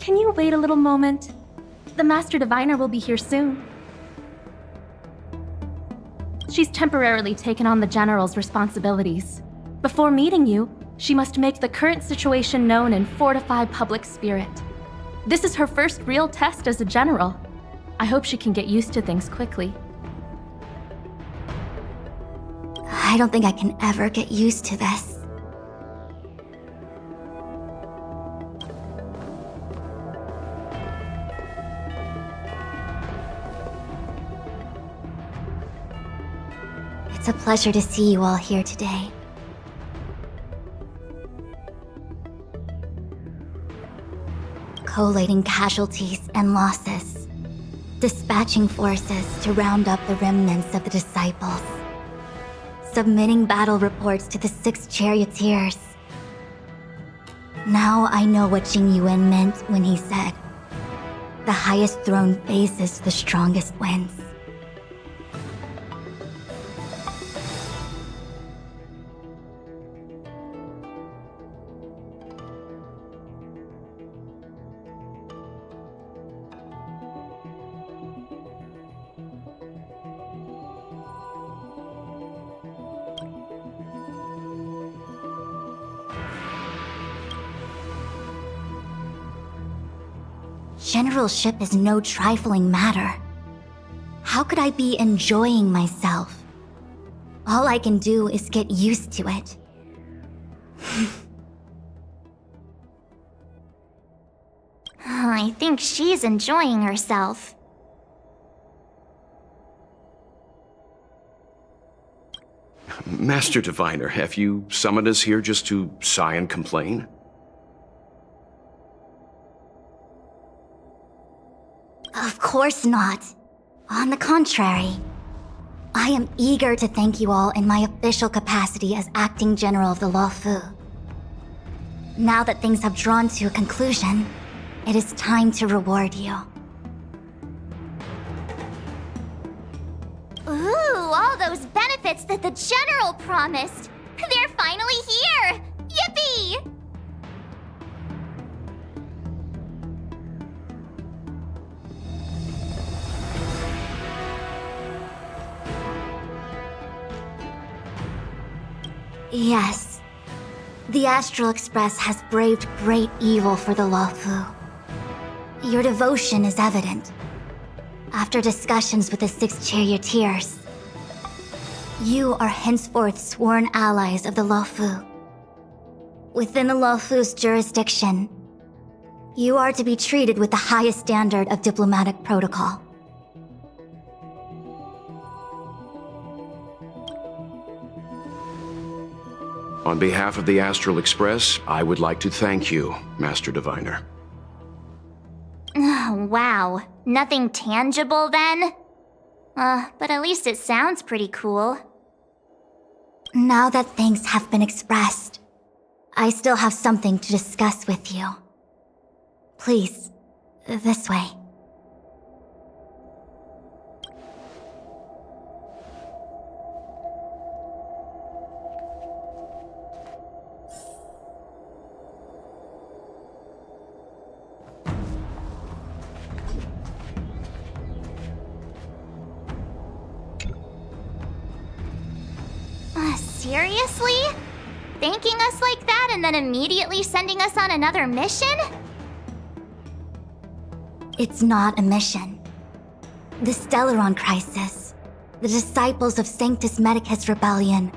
Can you wait a little moment? The Master Diviner will be here soon. She's temporarily taken on the General's responsibilities. Before meeting you, she must make the current situation known and fortify public spirit. This is her first real test as a General. I hope she can get used to things quickly. I don't think I can ever get used to this. It's a pleasure to see you all here today. Collating casualties and losses. Dispatching forces to round up the remnants of the disciples. Submitting battle reports to the 6 charioteers. Now I know what Jing Yuan meant when he said, "The highest throne faces the strongest wins." Generalship is no trifling matter. How could I be enjoying myself? All I can do is get used to it. I think she's enjoying herself. Master Diviner, have you summoned us here just to sigh and complain? Of course not. On the contrary, I am eager to thank you all in my official capacity as acting general of the Luofu. Now that things have drawn to a conclusion, it is time to reward you. Ooh, all those benefits that the General promised! They're finally here! Yippee! Yes. The Astral Express has braved great evil for the Luofu. Your devotion is evident. After discussions with the 6 charioteers, you are henceforth sworn allies of the Luofu. Within the Luofu's jurisdiction, you are to be treated with the highest standard of diplomatic protocol. On behalf of the Astral Express, I would like to thank you, Master Diviner. Oh, wow. Nothing tangible then? But at least it sounds pretty cool. Now that things have been expressed, I still have something to discuss with you. Please, this way. Seriously? Thanking us like that and then immediately sending us on another mission? It's not a mission. The Stellaron Crisis, the Disciples of Sanctus Medicus Rebellion,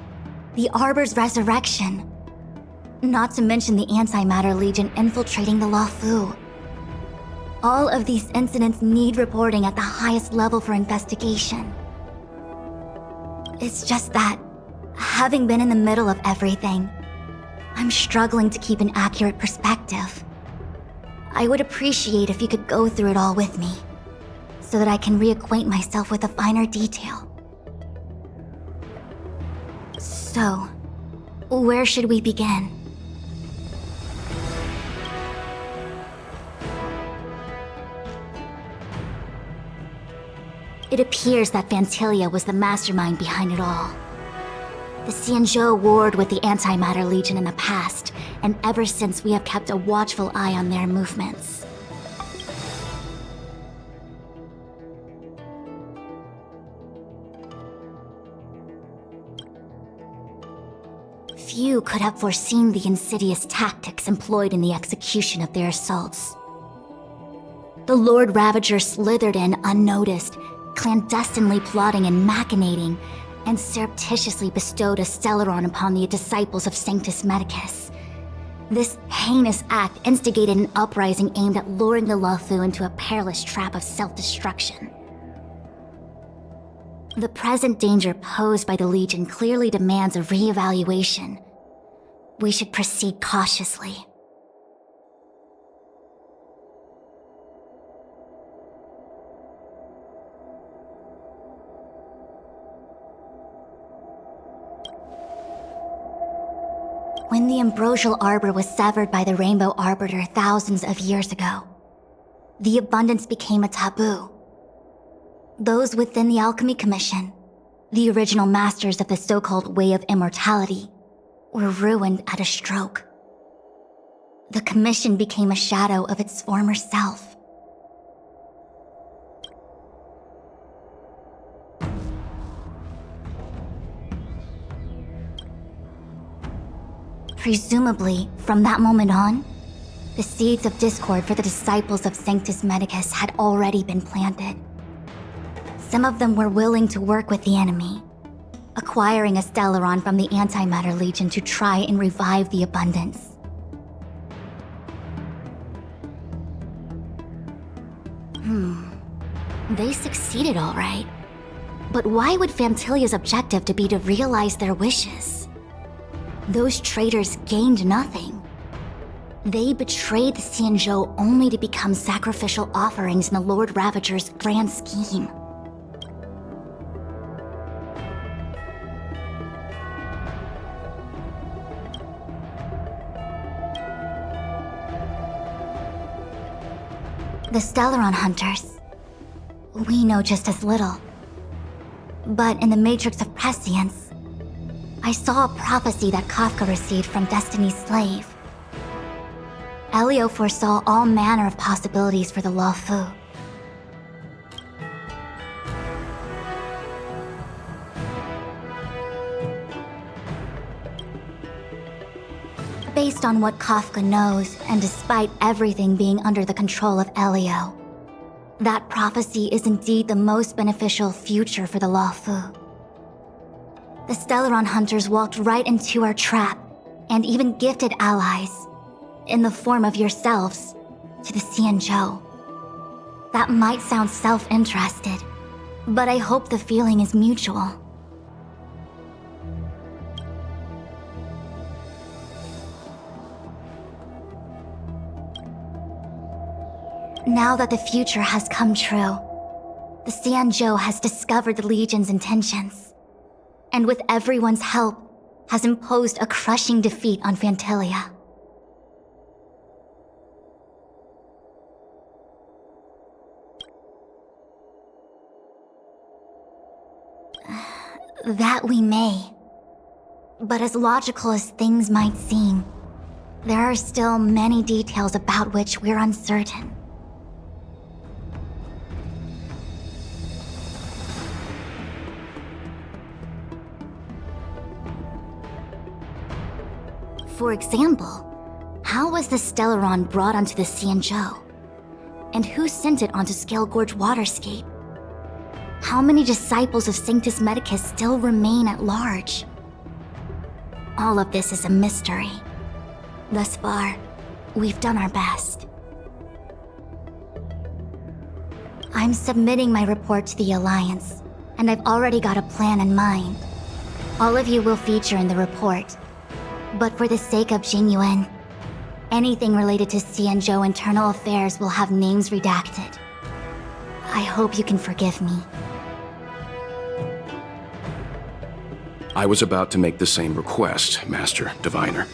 the Arbor's resurrection. Not to mention the Antimatter Legion infiltrating the Luofu. All of these incidents need reporting at the highest level for investigation. It's just that, having been in the middle of everything, I'm struggling to keep an accurate perspective. I would appreciate if you could go through it all with me, so that I can reacquaint myself with a finer detail. So, where should we begin? It appears that Vantilia was the mastermind behind it all. The Xianzhou warred with the Antimatter Legion in the past, and ever since we have kept a watchful eye on their movements. few could have foreseen the insidious tactics employed in the execution of their assaults. The Lord Ravager slithered in unnoticed, clandestinely plotting and machinating, and surreptitiously bestowed a Stellaron upon the disciples of Sanctus Medicus. This heinous act instigated an uprising aimed at luring the Luofu into a perilous trap of self-destruction. The present danger posed by the Legion clearly demands a re-evaluation. We should proceed cautiously. When the ambrosial arbor was severed by the Rainbow Arbiter thousands of years ago, the abundance became a taboo. Those within the Alchemy Commission, the original masters of the so-called Way of Immortality, were ruined at a stroke. The Commission became a shadow of its former self. Presumably, from that moment on, the seeds of discord for the disciples of Sanctus Medicus had already been planted. Some of them were willing to work with the enemy, acquiring a Stellaron from the Antimatter Legion to try and revive the abundance. They succeeded all right. But why would Fantilia's objective be to realize their wishes? Those traitors gained nothing. They betrayed the Xianzhou only to become sacrificial offerings in the Lord Ravager's grand scheme. The Stellaron Hunters. We know just as little. But in the Matrix of Prescience, I saw a prophecy that Kafka received from Destiny's slave. Elio foresaw all manner of possibilities for the Luofu. Based on what Kafka knows, and despite everything being under the control of Elio, that prophecy is indeed the most beneficial future for the Luofu. The Stellaron Hunters walked right into our trap, and even gifted allies, in the form of yourselves, to the Xianzhou. That might sound self-interested, but I hope the feeling is mutual. Now that the future has come true, the Xianzhou has discovered the Legion's intentions, and with everyone's help, has imposed a crushing defeat on Fantilia. That we may. But as logical as things might seem, there are still many details about which we're uncertain. For example, how was the Stellaron brought onto the Xianzhou? And who sent it onto Scale Gorge Waterscape? How many disciples of Sanctus Medicus still remain at large? All of this is a mystery. Thus far, we've done our best. I'm submitting my report to the Alliance, and I've already got a plan in mind. All of you will feature in the report. But for the sake of Jingyuan, anything related to Xianzhou internal affairs will have names redacted. I hope you can forgive me. I was about to make the same request, Master Diviner.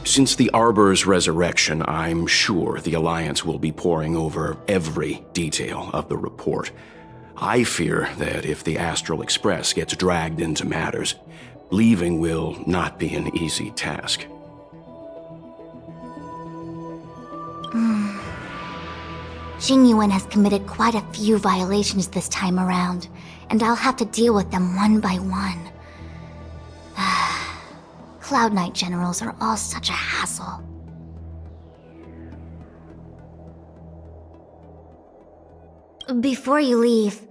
Since the Arbor's resurrection, I'm sure the Alliance will be poring over every detail of the report. I fear that if the Astral Express gets dragged into matters, leaving will not be an easy task. Jingyuan has committed quite a few violations this time around, and I'll have to deal with them one by one. Cloud Knight generals are all such a hassle. Before you leave,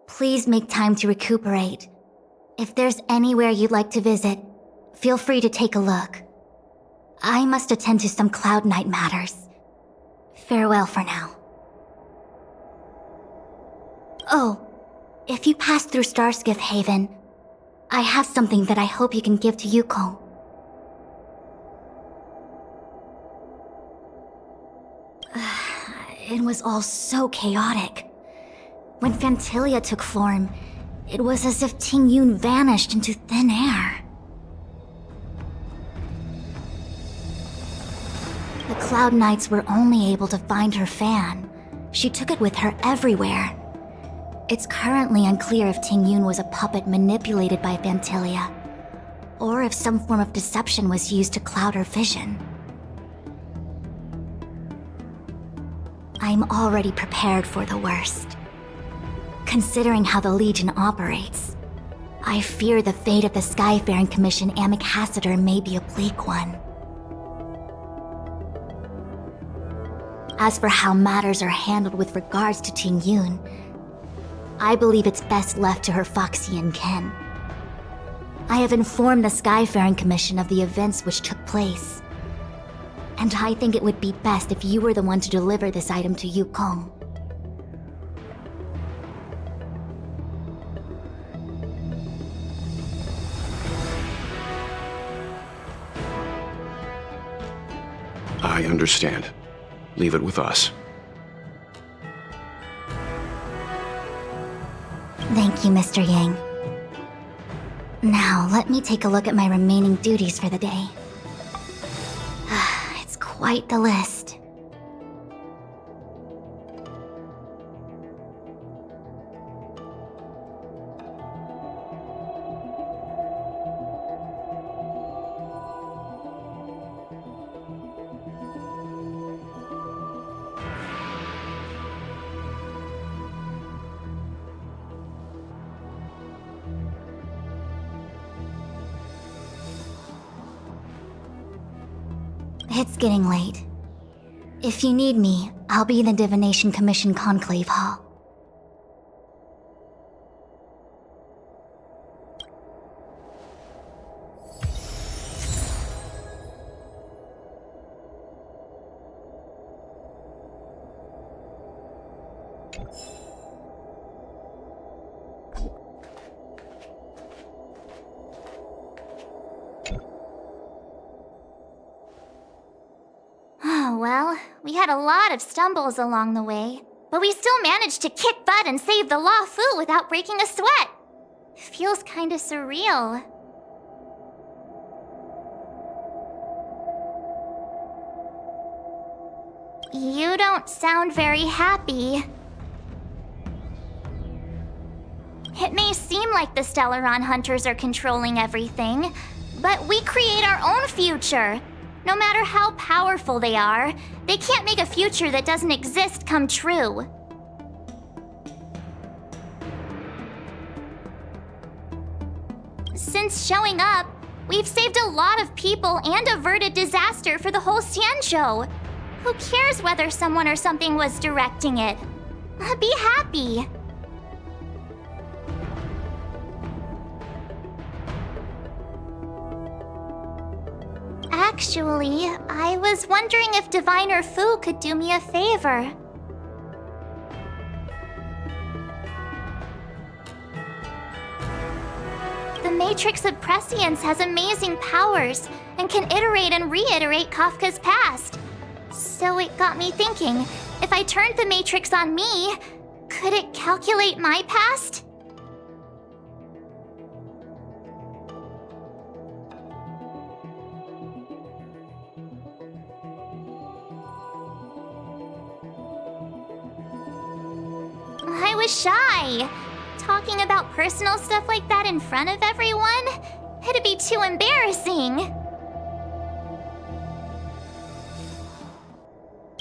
please make time to recuperate. If there's anywhere you'd like to visit, feel free to take a look. I must attend to some Cloud Knight matters. Farewell for now. Oh, if you pass through Starskiff Haven, I have something that I hope you can give to Yukong. It was all so chaotic. When Phantilia took form, it was as if Ting Yun vanished into thin air. The Cloud Knights were only able to find her fan. She took it with her everywhere. It's currently unclear if Ting Yun was a puppet manipulated by Phantilia, or if some form of deception was used to cloud her vision. I'm already prepared for the worst. Considering how the Legion operates, I fear the fate of the Skyfaring Commission Ambassador may be a bleak one. As for how matters are handled with regards to Ting Yun, I believe it's best left to her Foxian kin. I have informed the Skyfaring Commission of the events which took place, and I think it would be best if you were the one to deliver this item to Yukong. I understand. Leave it with us. Thank you, Mr. Yang. Now, let me take a look at my remaining duties for the day. It's quite the list. It's getting late. If you need me, I'll be in the Divination Commission Conclave Hall. Well, we had a lot of stumbles along the way, but we still managed to kick butt and save the Law Fu without breaking a sweat. Feels kinda surreal. You don't sound very happy. It may seem like the Stellaron Hunters are controlling everything, but we create our own future. No matter how powerful they are, they can't make a future that doesn't exist come true. Since showing up, we've saved a lot of people and averted disaster for the whole Xianzhou. Who cares whether someone or something was directing it? Be happy. Actually, I was wondering if Diviner Fu could do me a favor. The Matrix of Prescience has amazing powers and can iterate and reiterate Kafka's past. So it got me thinking, if I turned the Matrix on me, could it calculate my past? I was shy. Talking about personal stuff like that in front of everyone? It'd be too embarrassing.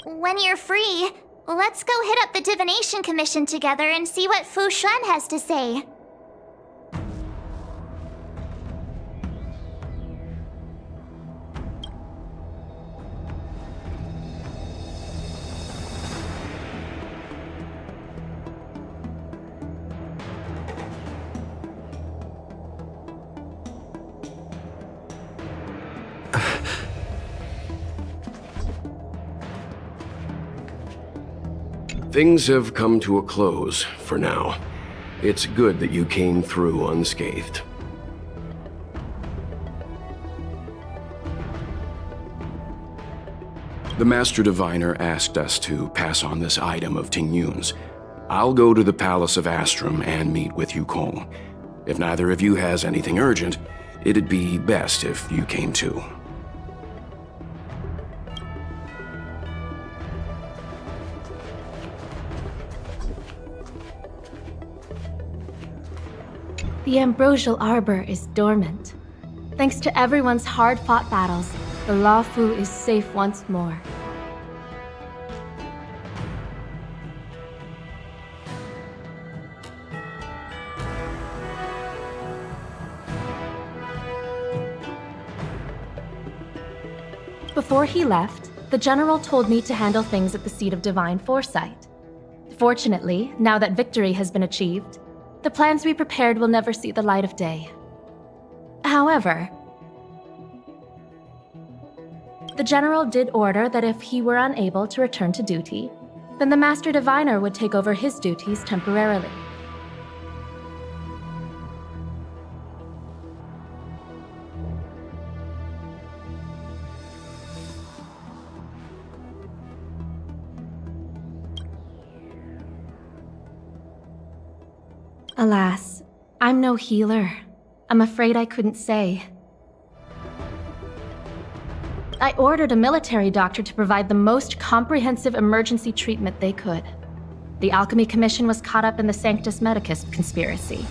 When you're free, let's go hit up the Divination Commission together and see what Fu Xuan has to say. Things have come to a close for now. It's good that you came through unscathed. The Master Diviner asked us to pass on this item of Tingyun's. I'll go to the Palace of Astrum and meet with Yukong. If neither of you has anything urgent, it'd be best if you came too. The Ambrosial Arbor is dormant. Thanks to everyone's hard-fought battles, the Luofu is safe once more. Before he left, the General told me to handle things at the seat of Divine Foresight. Fortunately, now that victory has been achieved, the plans we prepared will never see the light of day. However, the General did order that if he were unable to return to duty, then the Master Diviner would take over his duties temporarily. Alas, I'm no healer. I'm afraid I couldn't say. I ordered a military doctor to provide the most comprehensive emergency treatment they could. The Alchemy Commission was caught up in the Sanctus Medicus conspiracy.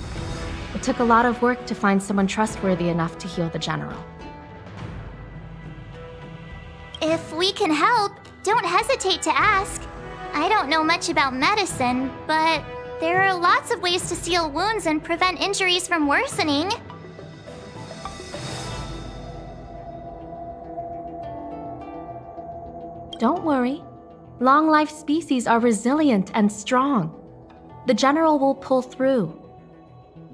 It took a lot of work to find someone trustworthy enough to heal the General. If we can help, don't hesitate to ask. I don't know much about medicine, but there are lots of ways to seal wounds and prevent injuries from worsening. Don't worry. Long-life species are resilient and strong. The General will pull through.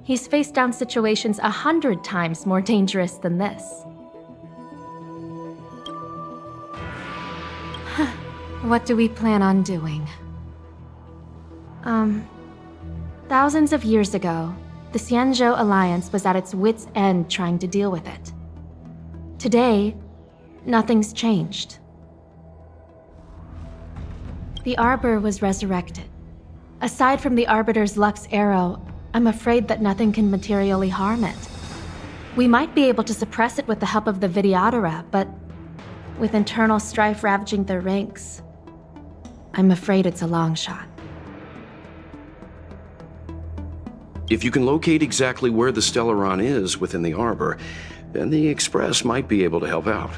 He's faced down situations 100 times more dangerous than this. What do we plan on doing? Thousands of years ago, the Xianzhou Alliance was at its wit's end trying to deal with it. Today, nothing's changed. The Arbor was resurrected. Aside from the Arbiter's Lux arrow, I'm afraid that nothing can materially harm it. We might be able to suppress it with the help of the Videodora, but with internal strife ravaging their ranks, I'm afraid it's a long shot. If you can locate exactly where the Stellaron is within the Arbor, then the Express might be able to help out.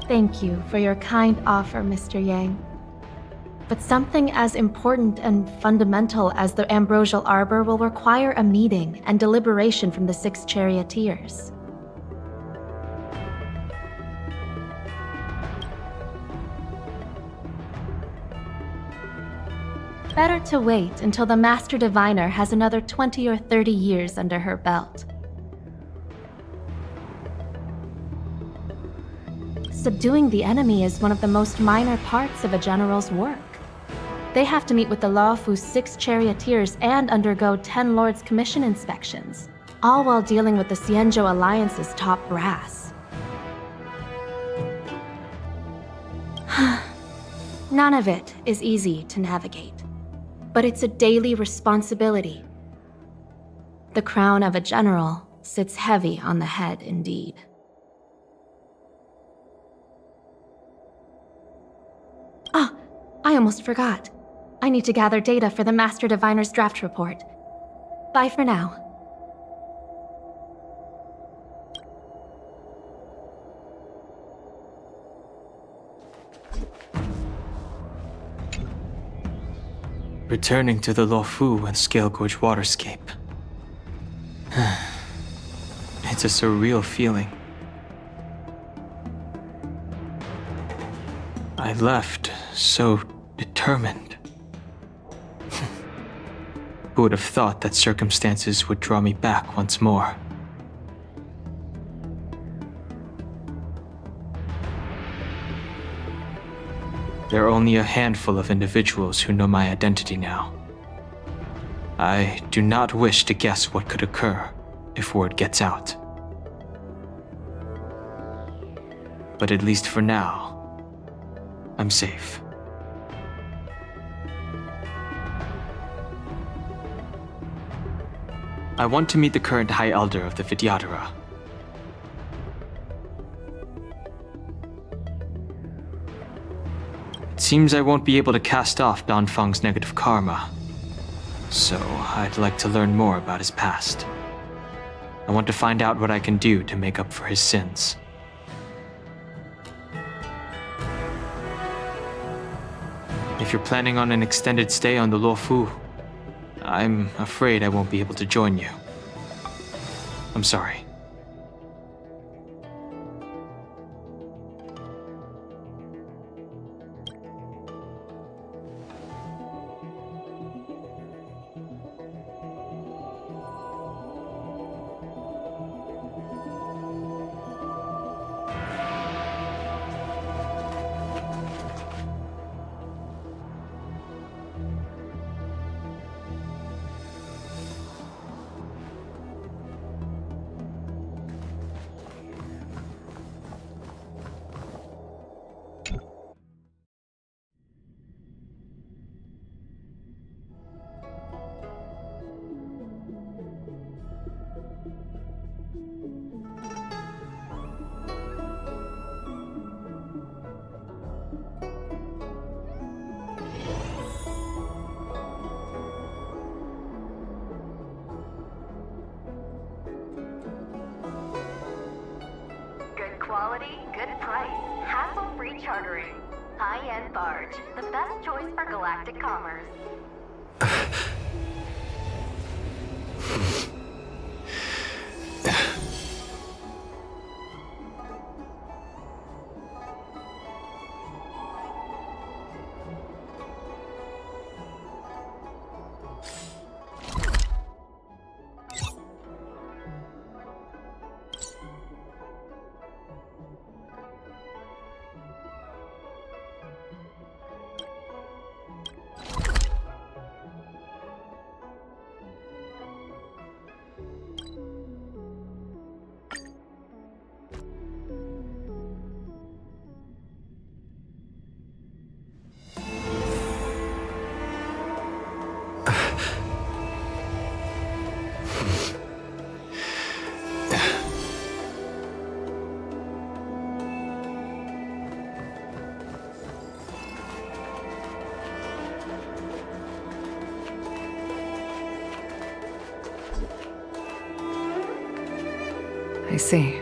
Thank you for your kind offer, Mr. Yang. But something as important and fundamental as the Ambrosial Arbor will require a meeting and deliberation from the 6 charioteers. Better to wait until the Master Diviner has another 20 or 30 years under her belt. Subduing the enemy is one of the most minor parts of a general's work. They have to meet with the Luofu's 6 charioteers and undergo 10 Lords' Commission inspections, all while dealing with the Xianzhou Alliance's top brass. None of it is easy to navigate, but it's a daily responsibility. The crown of a general sits heavy on the head indeed. I almost forgot. I need to gather data for the Master Diviner's draft report. Bye for now. Returning to the Luofu and Scale Gorge waterscape. It's a surreal feeling. I left so determined. Who would have thought that circumstances would draw me back once more? There are only a handful of individuals who know my identity now. I do not wish to guess what could occur if word gets out. But at least for now, I'm safe. I want to meet the current High Elder of the Vidyadhara. It seems I won't be able to cast off Danfang's negative karma, so I'd like to learn more about his past. I want to find out what I can do to make up for his sins. If you're planning on an extended stay on the Luofu, I'm afraid I won't be able to join you. I'm sorry. Quality, good price, hassle-free chartering. High-end barge, the best choice for galactic commerce. I see.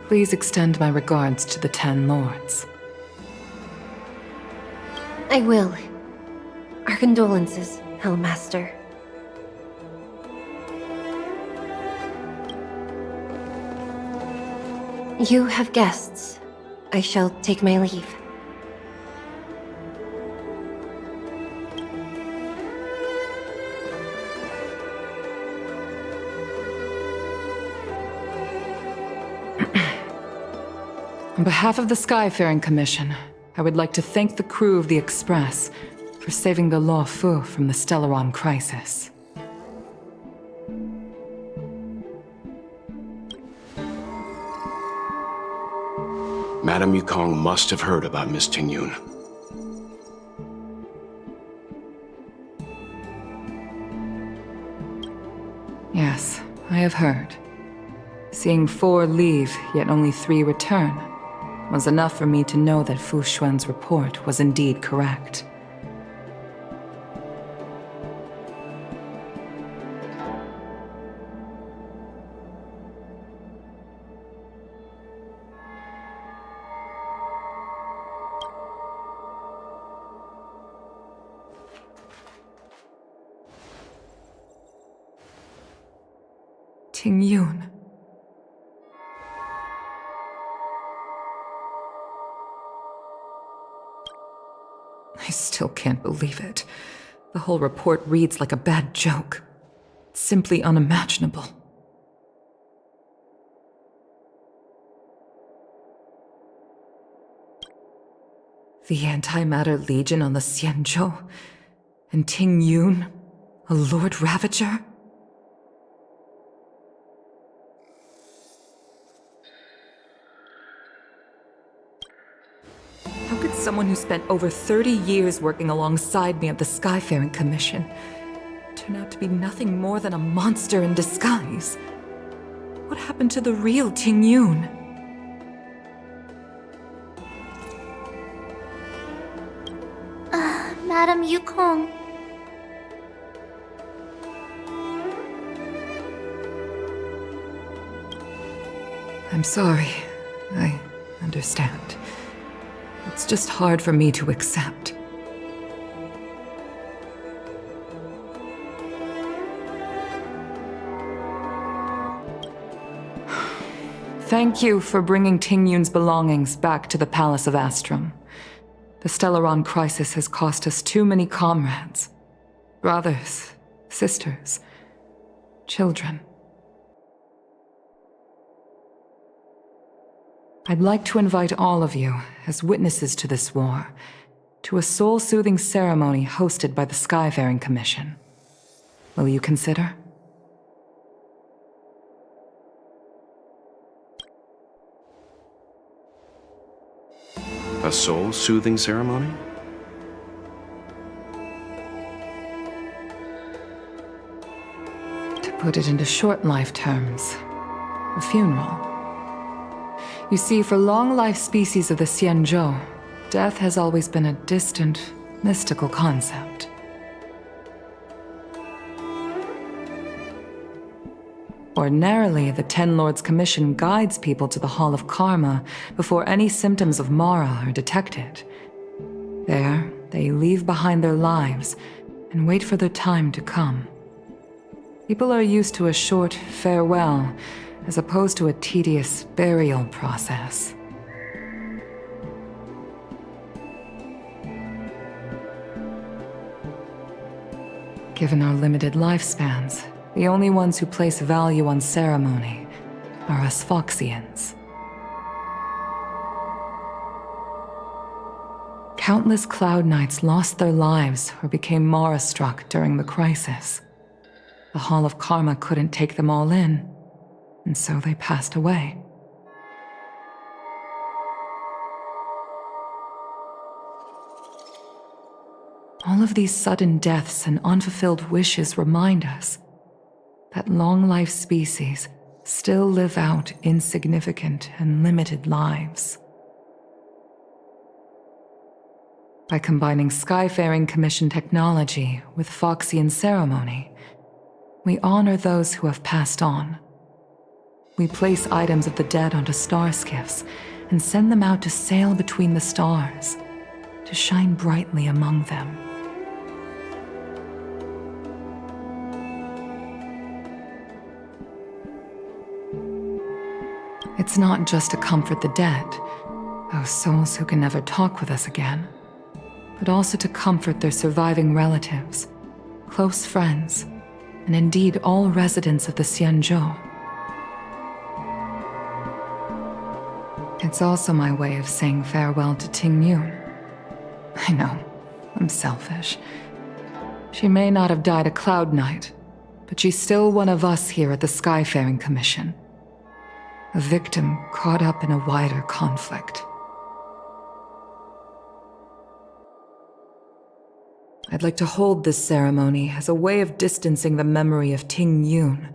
Please extend my regards to the 10 lords. I will. Our condolences, Hellmaster. You have guests. I shall take my leave. On behalf of the Skyfaring Commission, I would like to thank the crew of the Express for saving the Luofu from the Stellaron crisis. Madame Yukong must have heard about Miss Tingyun. Yes, I have heard. Seeing 4 leave, yet only 3 return, was enough for me to know that Fu Xuan's report was indeed correct. Tingyun. I still can't believe it. The whole report reads like a bad joke. It's simply unimaginable. The Antimatter Legion on the Xianzhou? And Ting Yun, a Lord Ravager? How could someone who spent over 30 years working alongside me at the Skyfaring Commission turn out to be nothing more than a monster in disguise? What happened to the real Ting Yun? Madam Yukong. I'm sorry. I understand. It's just hard for me to accept. Thank you for bringing Ting Yun's belongings back to the Palace of Astrum. The Stellaron crisis has cost us too many comrades. Brothers, sisters, children. I'd like to invite all of you, as witnesses to this war, to a soul-soothing ceremony hosted by the Skyfaring Commission. Will you consider? A soul-soothing ceremony? To put it into short life terms, a funeral. You see, for long-life species of the Xianzhou, death has always been a distant, mystical concept. Ordinarily, the Ten Lords Commission guides people to the Hall of Karma before any symptoms of Mara are detected. There, they leave behind their lives and wait for their time to come. People are used to a short farewell as opposed to a tedious burial process. Given our limited lifespans, the only ones who place value on ceremony are us Foxians. Countless Cloud Knights lost their lives or became Mara-struck during the crisis. The Hall of Karma couldn't take them all in, and so they passed away. All of these sudden deaths and unfulfilled wishes remind us that long-life species still live out insignificant and limited lives. By combining Skyfaring Commission technology with Foxian ceremony, we honor those who have passed on. We place items of the dead onto star skiffs and send them out to sail between the stars, to shine brightly among them. It's not just to comfort the dead, those souls who can never talk with us again, but also to comfort their surviving relatives, close friends, and indeed all residents of the Xianzhou. It's also my way of saying farewell to Ting Yun. I know, I'm selfish. She may not have died a Cloud Knight, but she's still one of us here at the Skyfaring Commission. A victim caught up in a wider conflict. I'd like to hold this ceremony as a way of distancing the memory of Ting Yun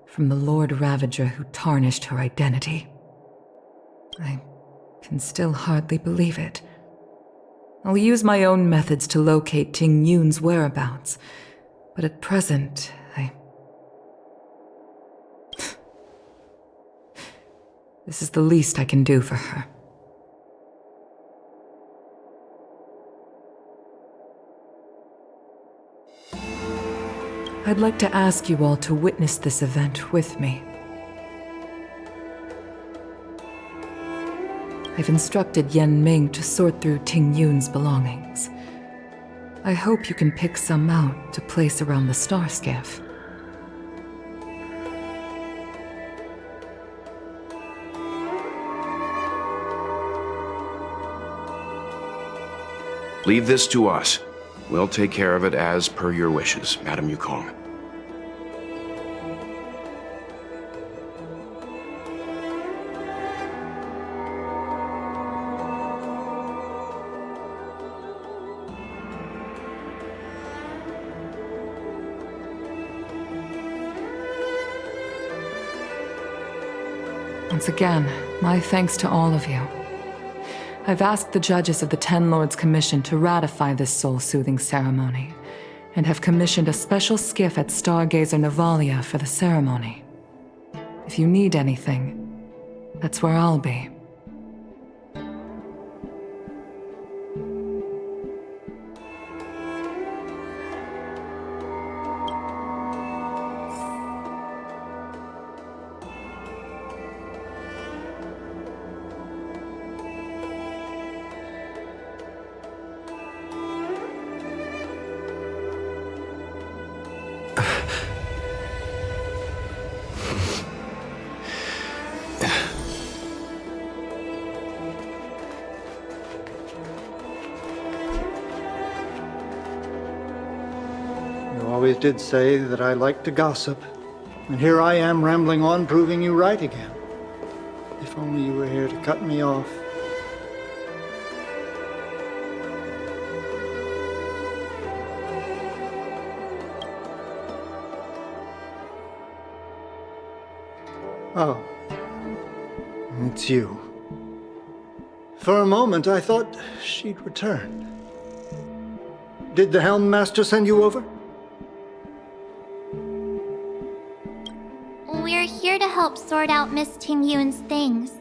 from the Lord Ravager who tarnished her identity. I can still hardly believe it. I'll use my own methods to locate Ting Yun's whereabouts, but at present, This is the least I can do for her. I'd like to ask you all to witness this event with me. I've instructed Yen Ming to sort through Ting Yun's belongings. I hope you can pick some out to place around the star skiff. Leave this to us. We'll take care of it as per your wishes, Madame Yukong. Once again, my thanks to all of you. I've asked the judges of the Ten Lords Commission to ratify this soul-soothing ceremony, and have commissioned a special skiff at Stargazer Navalia for the ceremony. If you need anything, that's where I'll be. You always did say that I like to gossip, and here I am rambling on, proving you right again. If only you were here to cut me off. Oh, it's you. For a moment, I thought she'd returned. Did the Helm Master send you over? We're here to help sort out Miss Tingyun's things.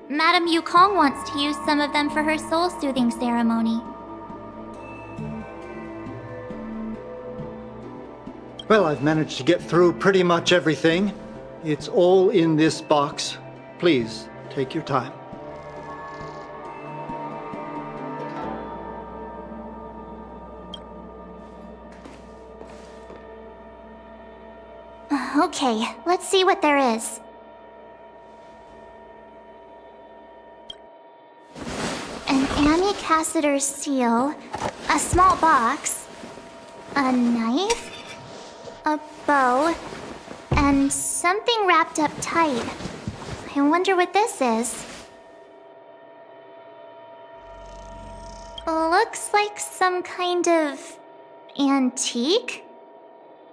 Madame Yukong wants to use some of them for her soul-soothing ceremony. Well, I've managed to get through pretty much everything. It's all in this box. Please, take your time. Okay, let's see what there is. An Amicassator's seal, a small box, a knife, a bow, and something wrapped up tight. I wonder what this is. Looks like some kind of antique?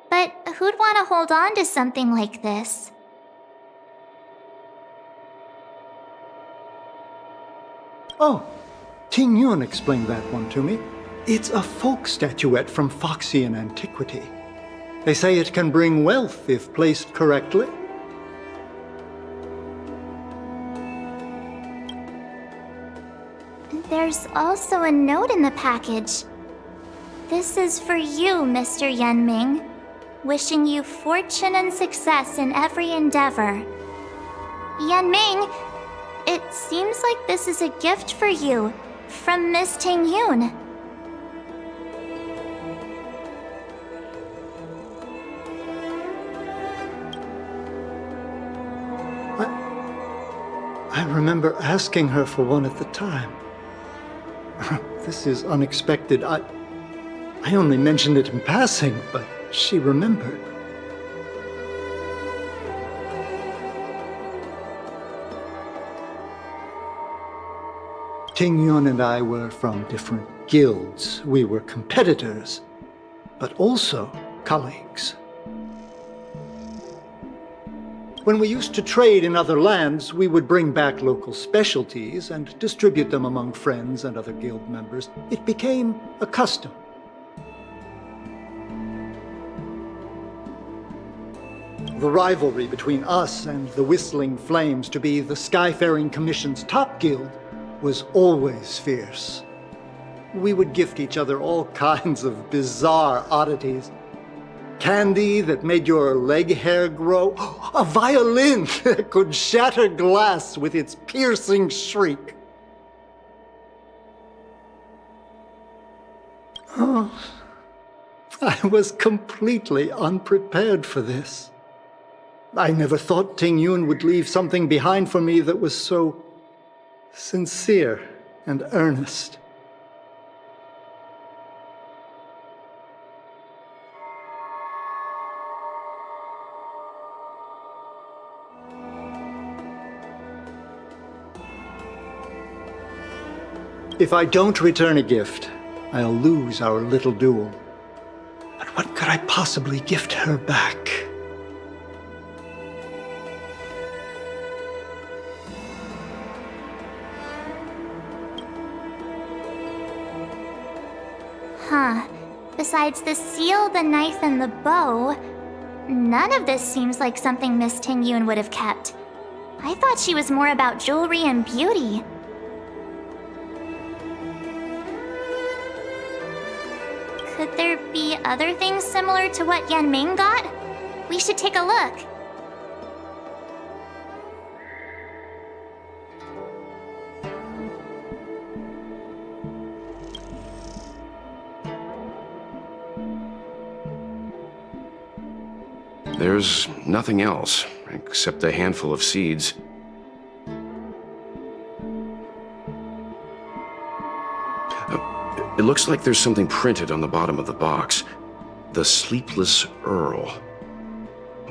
But who'd want to hold on to something like this? Oh, Ting Yun explained that one to me. It's a folk statuette from Foxian antiquity. They say it can bring wealth if placed correctly. There's also a note in the package. This is for you, Mr. Yanming. Wishing you fortune and success in every endeavor. Yanming, it seems like this is a gift for you from Miss Tingyun. I remember asking her for one at the time. This is unexpected. I only mentioned it in passing, but she remembered. Ting Yun and I were from different guilds. We were competitors, but also colleagues. When we used to trade in other lands, we would bring back local specialties and distribute them among friends and other guild members. It became a custom. The rivalry between us and the Whistling Flames to be the Skyfaring Commission's top guild was always fierce. We would gift each other all kinds of bizarre oddities. Candy that made your leg hair grow. A violin that could shatter glass with its piercing shriek. Oh, I was completely unprepared for this. I never thought Ting Yun would leave something behind for me that was so sincere and earnest. If I don't return a gift, I'll lose our little duel. But what could I possibly gift her back? Huh. Besides the seal, the knife, and the bow, none of this seems like something Miss Tingyun would have kept. I thought she was more about jewelry and beauty. Could there be other things similar to what Yanming got? We should take a look. There's nothing else, except a handful of seeds. It looks like there's something printed on the bottom of the box. The Sleepless Earl.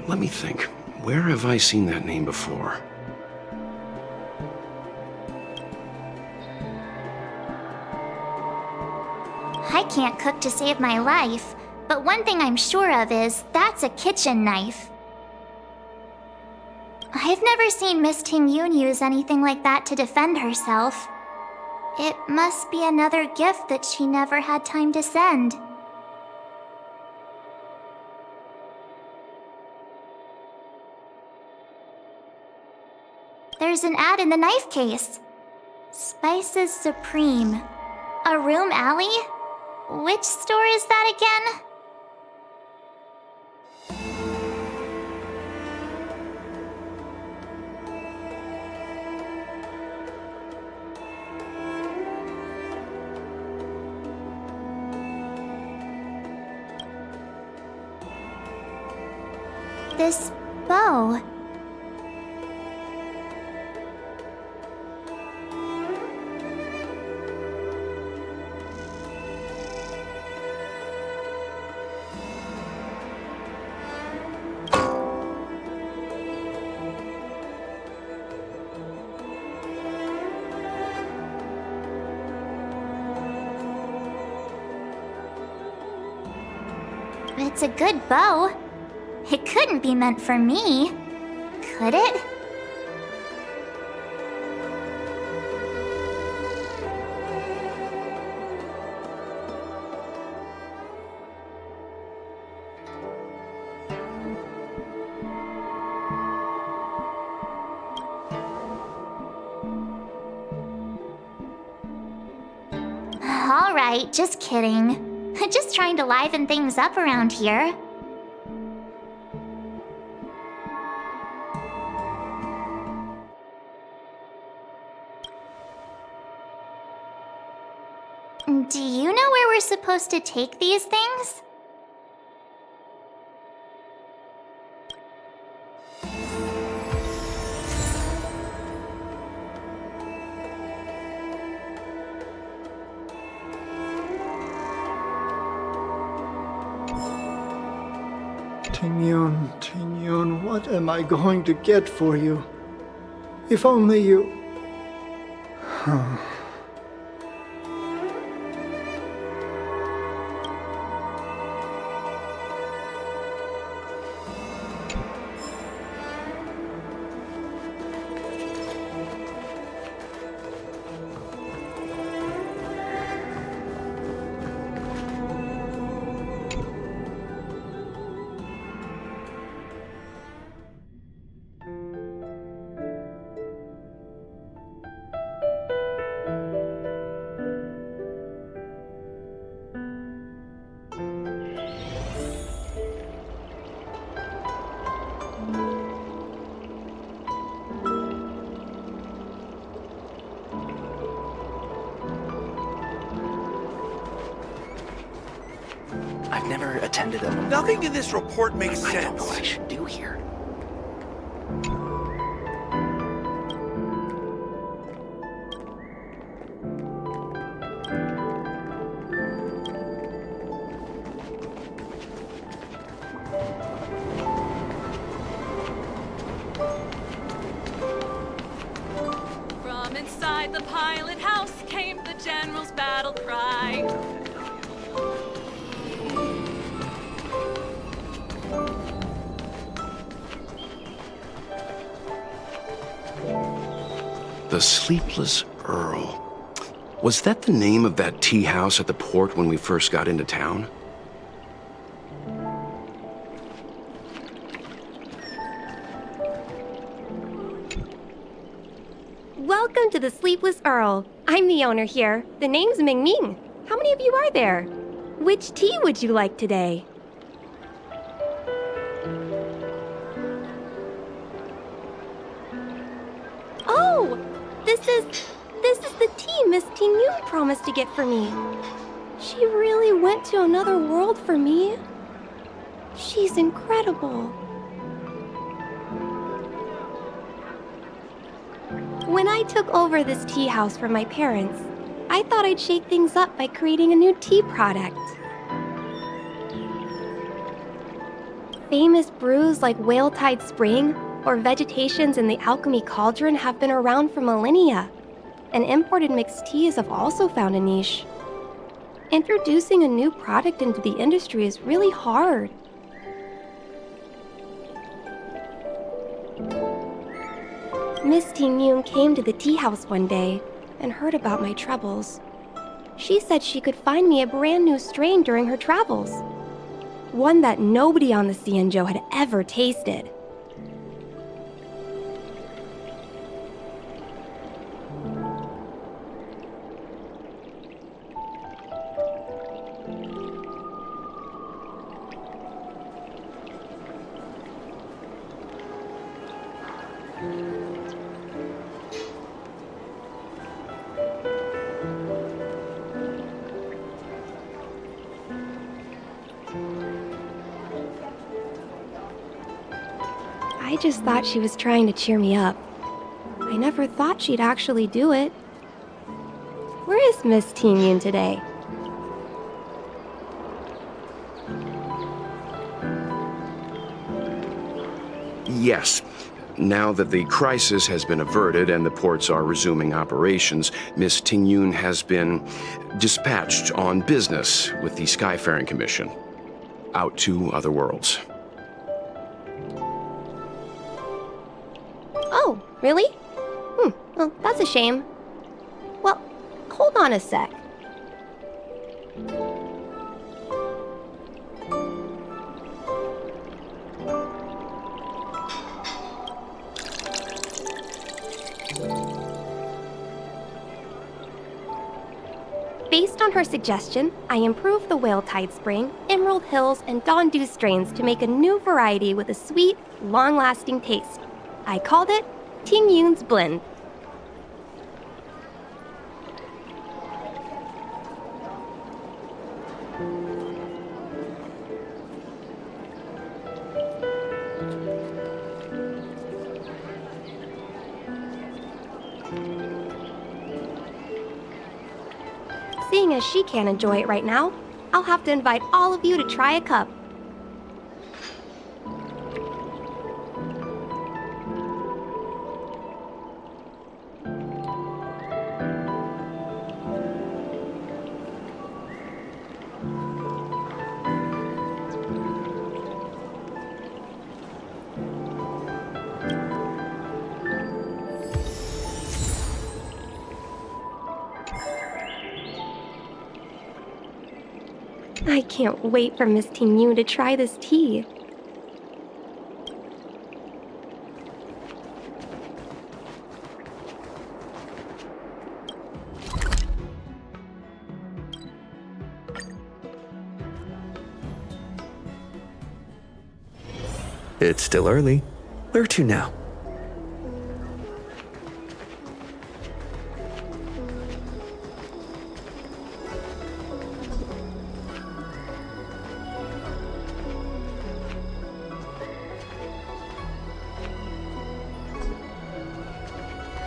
Let me think. Where have I seen that name before? I can't cook to save my life, but one thing I'm sure of is that's a kitchen knife. I've never seen Miss Tingyun use anything like that to defend herself. It must be another gift that she never had time to send. There's an ad in the knife case. Spices Supreme. A room alley? Which store is that again? This bow. It's a good bow. It couldn't be meant for me, could it? All right, just kidding. Just trying to liven things up around here. Do you know where we're supposed to take these things? Tingyun, what am I going to get for you? If only you... I've never attended a... Nothing in this report makes sense. I don't know what I should do here. From inside Inside the pilot house came the general's battle cry. The Sleepless Earl. Was that the name of that tea house at the port when we first got into town? Welcome to the Sleepless Earl. I'm the owner here. The name's Ming Ming. How many of you are there? Which tea would you like today? Oh, this is the tea Miss Ting Yun promised to get for me. She really went to another world for me. She's incredible. When I took over this tea house from my parents, I thought I'd shake things up by creating a new tea product. Famous brews like Whale Tide Spring or Vegetations in the Alchemy Cauldron have been around for millennia, and imported mixed teas have also found a niche. Introducing a new product into the industry is really hard. Miss Ting Yun came to the tea house one day and heard about my troubles. She said she could find me a brand new strain during her travels. One that nobody on the Xianzhou had ever tasted. I just thought she was trying to cheer me up. I never thought she'd actually do it. Where is Miss Ting Yun today? Yes. Now that the crisis has been averted and the ports are resuming operations, Miss Ting Yun has been dispatched on business with the Skyfaring Commission out to other worlds. Oh, really? Well, that's a shame. Well, hold on a sec. Based on her suggestion, I improved the Whale Tide Spring, Emerald Hills, and Dawn Dew strains to make a new variety with a sweet, long-lasting taste. I called it Ting Yun's Blend. Seeing as she can't enjoy it right now, I'll have to invite all of you to try a cup. I can't wait for Miss Ting Yun to try this tea. It's still early. Where to now?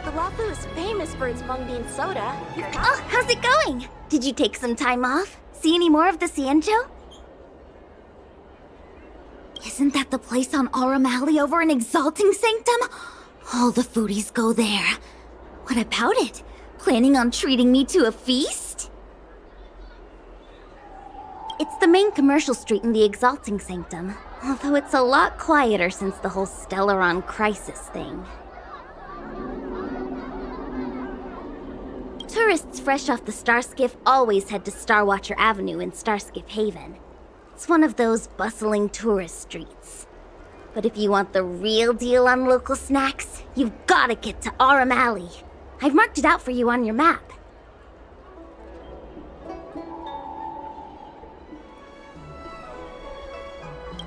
The Wafu is famous for its mung bean soda. Oh, how's it going? Did you take some time off? See any more of the Xianzhou? Isn't that the place on Aurum Alley over in Exalting Sanctum? All the foodies go there. What about it? Planning on treating me to a feast? It's the main commercial street in the Exalting Sanctum, although it's a lot quieter since the whole Stellaron crisis thing. Tourists fresh off the Starskiff always head to Starwatcher Avenue in Starskiff Haven. It's one of those bustling tourist streets. But if you want the real deal on local snacks, you've gotta get to Aurum Alley. I've marked it out for you on your map.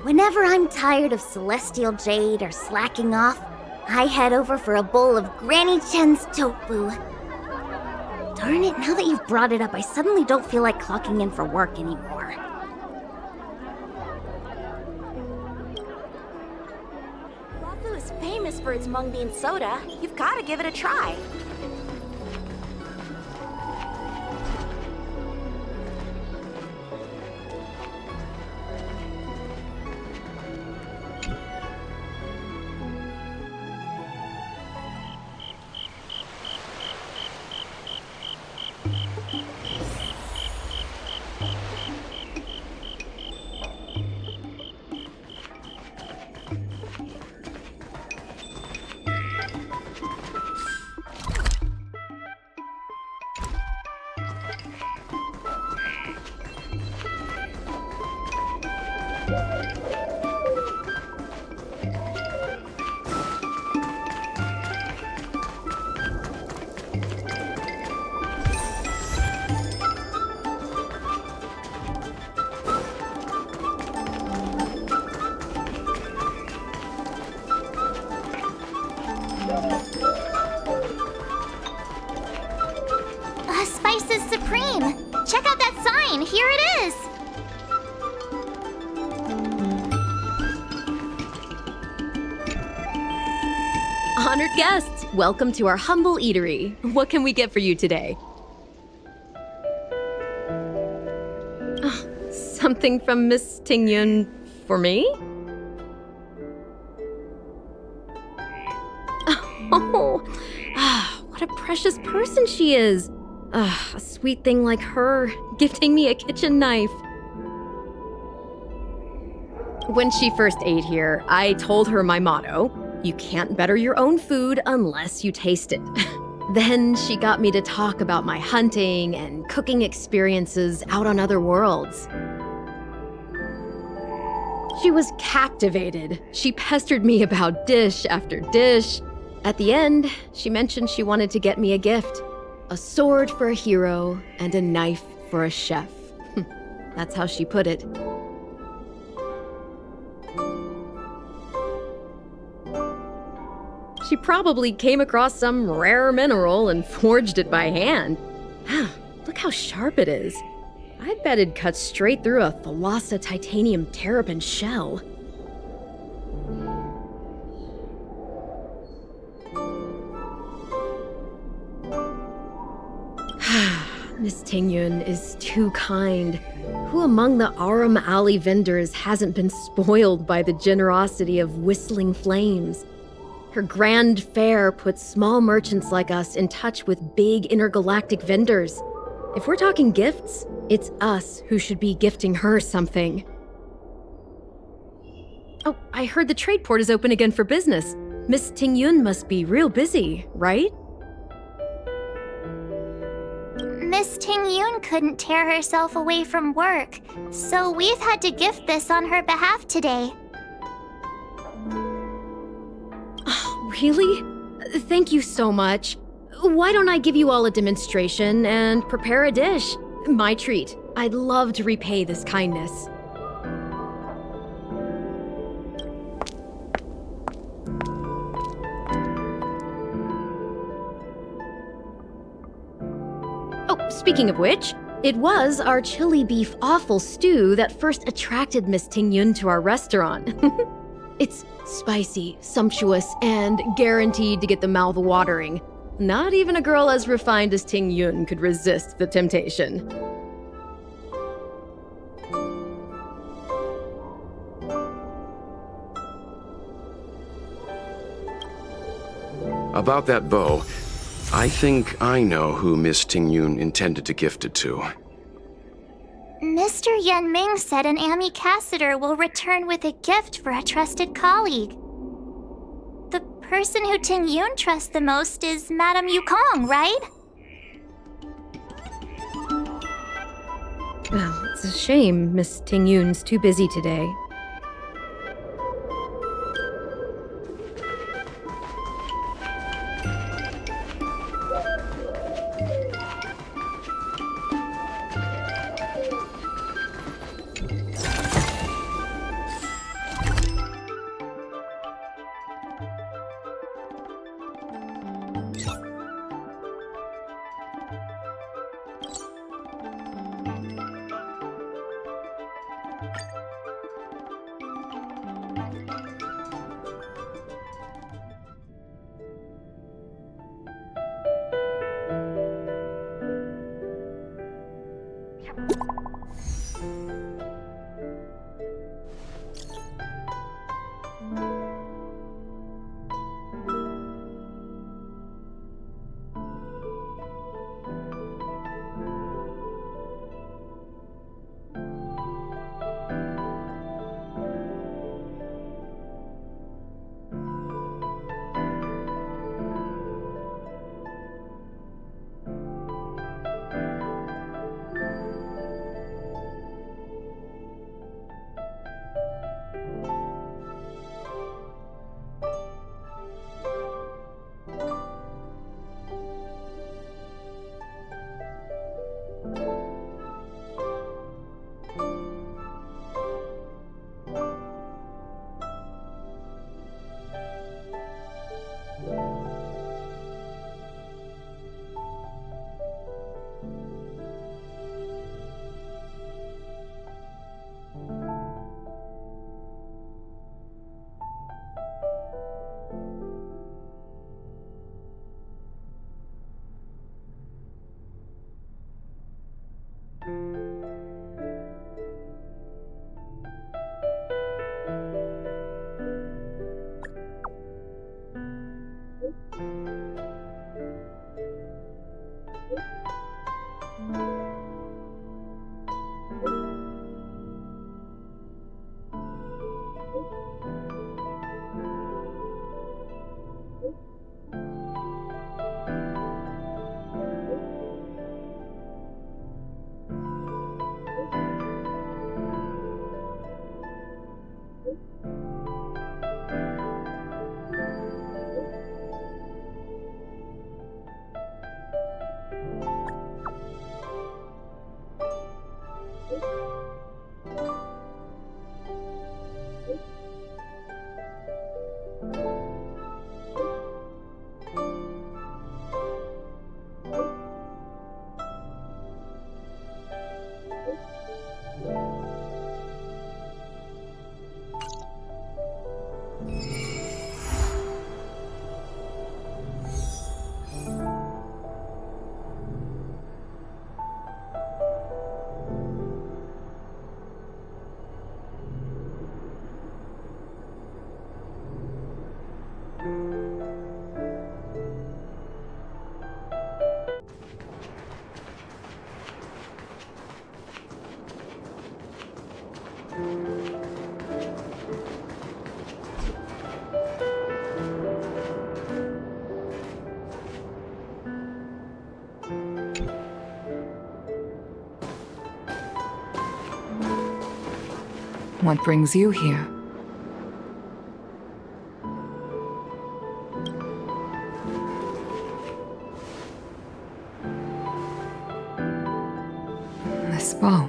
Whenever I'm tired of Celestial Jade or slacking off, I head over for a bowl of Granny Chen's tofu. Darn it, now that you've brought it up, I suddenly don't feel like clocking in for work anymore. Luofu is famous for its mung bean soda. You've got to give it a try. Spices Supreme! Check out that sign! Here it is! Honored guests, welcome to our humble eatery. What can we get for you today? Something from Miss Tingyun for me? Oh, what a precious person she is. A sweet thing like her, gifting me a kitchen knife. When she first ate here, I told her my motto, you can't better your own food unless you taste it. Then she got me to talk about my hunting and cooking experiences out on other worlds. She was captivated. She pestered me about dish after dish. At the end, she mentioned she wanted to get me a gift. A sword for a hero and a knife for a chef. That's how she put it. She probably came across some rare mineral and forged it by hand. Look how sharp it is. I bet it'd cut straight through a Thalassa titanium terrapin shell. Miss Tingyun is too kind. Who among the Aurum Alley vendors hasn't been spoiled by the generosity of whistling flames? Her grand fare puts small merchants like us in touch with big intergalactic vendors. If we're talking gifts, it's us who should be gifting her something. Oh, I heard the trade port is open again for business. Miss Tingyun must be real busy, right? Miss Tingyun couldn't tear herself away from work, so we've had to gift this on her behalf today. Really? Thank you so much. Why don't I give you all a demonstration and prepare a dish? My treat. I'd love to repay this kindness. Oh, speaking of which, it was our chili beef offal stew that first attracted Miss Tingyun to our restaurant. It's spicy, sumptuous, and guaranteed to get the mouth watering. Not even a girl as refined as Tingyun could resist the temptation. About that bow, I think I know who Miss Tingyun intended to gift it to. Mr. Yan Ming said an Ami Cassider will return with a gift for a trusted colleague. The person who Tingyun trusts the most is Madame Yukong, right? Well, it's a shame Miss Tingyun's too busy today. What brings you here? This bow.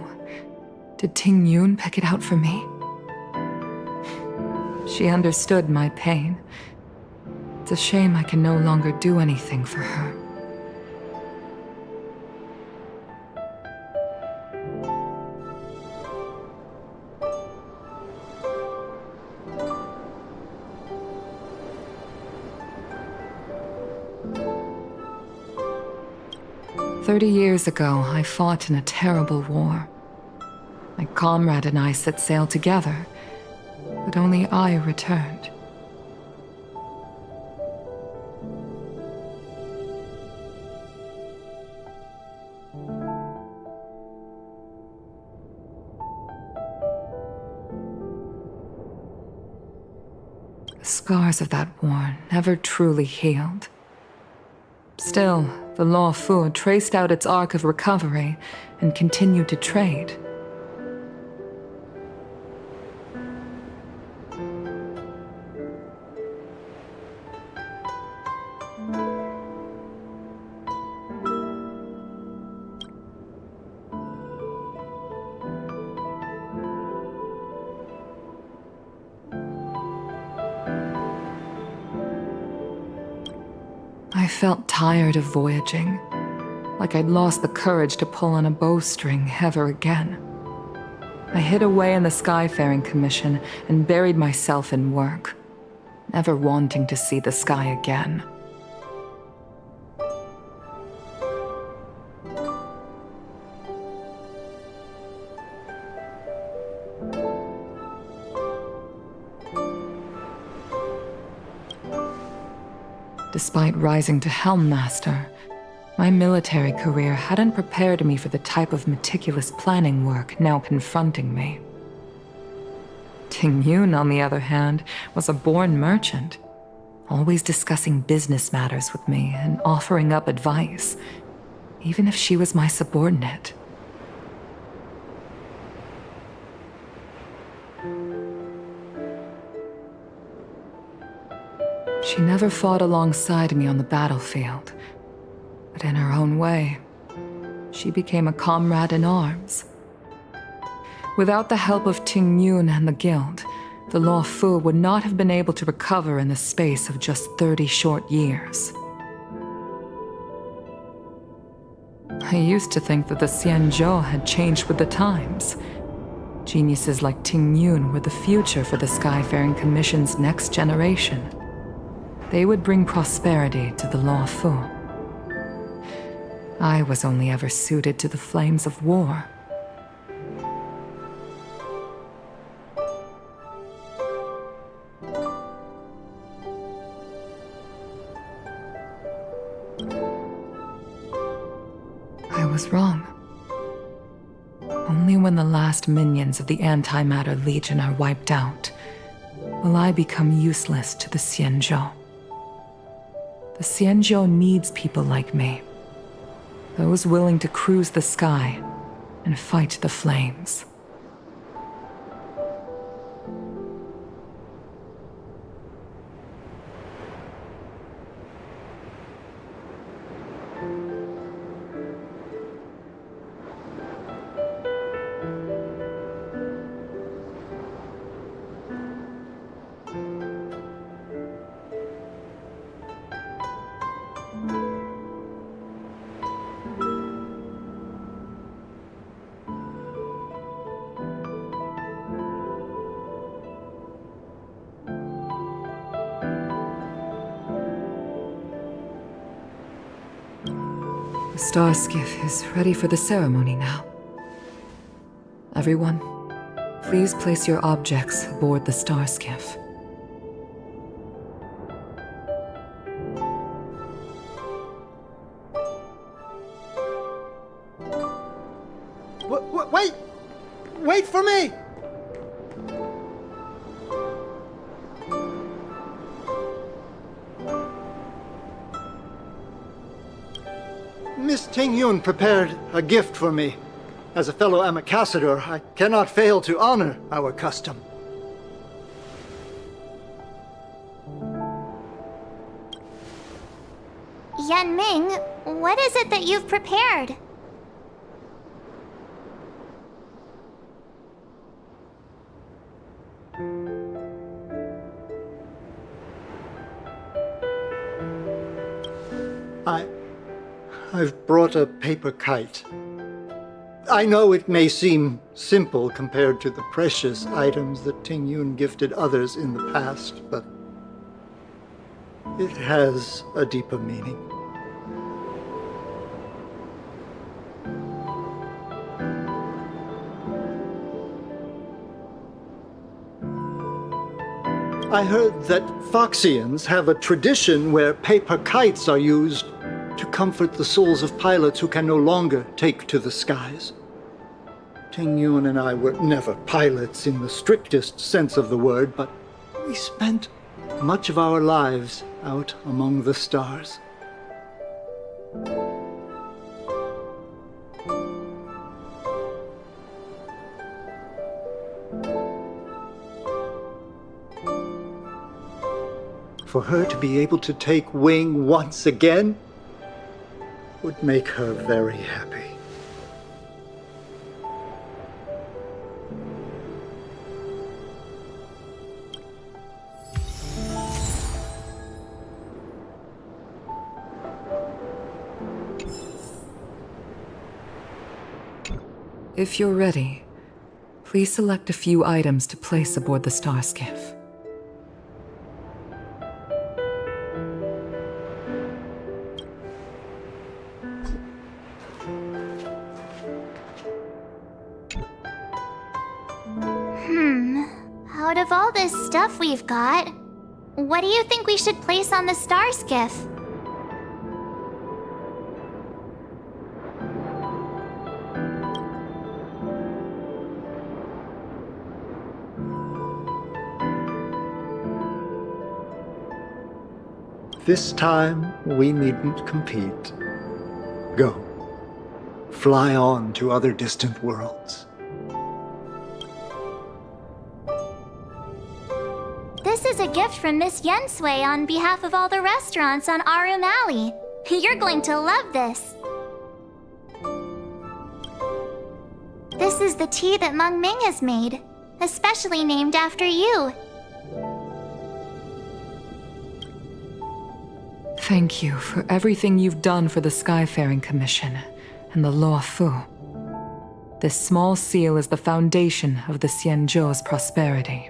Did Tingyun pick it out for me? She understood my pain. It's a shame I can no longer do anything for her. "30 years ago, I fought in a terrible war. My comrade and I set sail together, but only I returned. scars of that war never truly healed. Still, the Law Fu traced out its arc of recovery and continued to trade. I felt tired of voyaging, like I'd lost the courage to pull on a bowstring ever again. I hid away in the Skyfaring Commission and buried myself in work, never wanting to see the sky again. Despite rising to Helm Master, my military career hadn't prepared me for the type of meticulous planning work now confronting me. Ting Yun, on the other hand, was a born merchant, always discussing business matters with me and offering up advice, even if she was my subordinate. She never fought alongside me on the battlefield, but in her own way, she became a comrade in arms. Without the help of Ting Yun and the Guild, the Law Fu would not have been able to recover in the space of just 30 short years. I used to think that the Xianzhou had changed with the times. Geniuses like Ting Yun were the future for the Skyfaring Commission's next generation. They would bring prosperity to the Law Fu. I was only ever suited to the flames of war. I was wrong. Only when the last minions of the Antimatter Legion are wiped out will I become useless to the Xianzhou. The Xianzhou needs people like me, those willing to cruise the sky and fight the flames. The star skiff is ready for the ceremony now. Everyone, please place your objects aboard the star skiff. Wait! Wait for me! Miss Ting Yun prepared a gift for me. As a fellow ambassador, I cannot fail to honor our custom. Yan Ming, what is it that you've prepared? I've brought a paper kite. I know it may seem simple compared to the precious items that Ting Yun gifted others in the past, but it has a deeper meaning. I heard that Foxians have a tradition where paper kites are used to comfort the souls of pilots who can no longer take to the skies. Ting Yun and I were never pilots in the strictest sense of the word, but we spent much of our lives out among the stars. For her to be able to take wing once again would make her very happy. If you're ready, please select a few items to place aboard the star skiff. Out of all this stuff we've got, what do you think we should place on the star skiff? This time, we needn't compete. Go. Fly on to other distant worlds. This is a gift from Miss Xianzhou on behalf of all the restaurants on Arum Alley. You're going to love this. This is the tea that Meng Ming has made, especially named after you. Thank you for everything you've done for the Skyfaring Commission and the Law Fu. This small seal is the foundation of the Xianzhou's prosperity.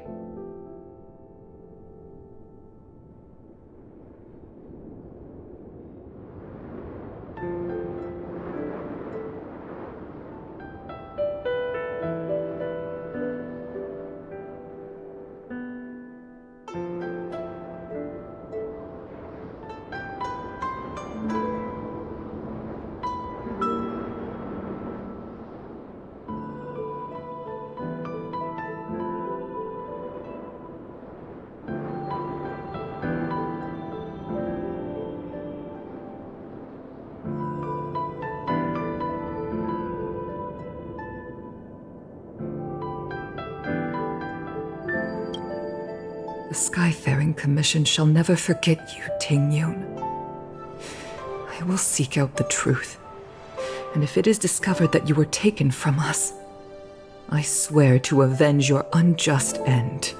The Skyfaring Commission shall never forget you, Tingyun. I will seek out the truth, and if it is discovered that you were taken from us, I swear to avenge your unjust end.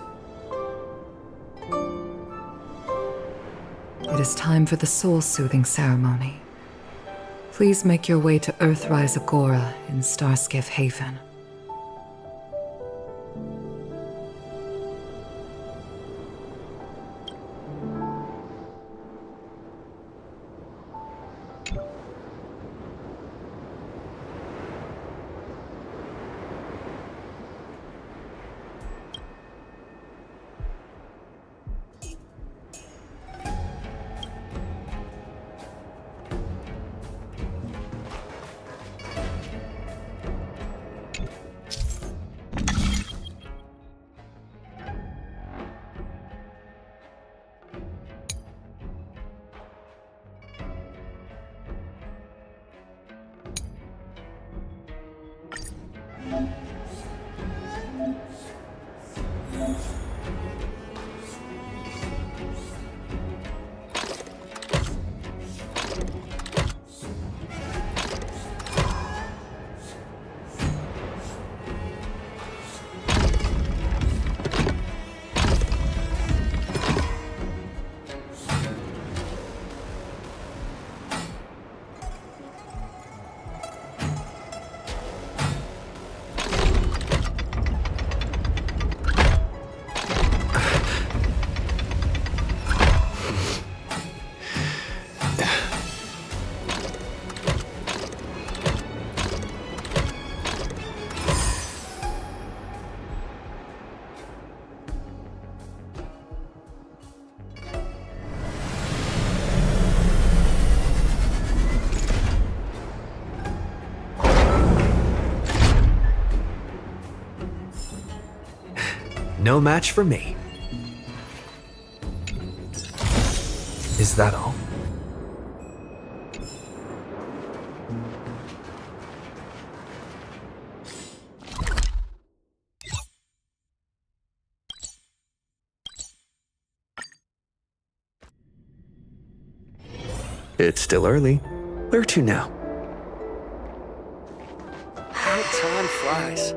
It is time for the soul-soothing ceremony. Please make your way to Earthrise Agora in Starskiff Haven. No match for me. Is that all? It's still early. Where to now? How time flies.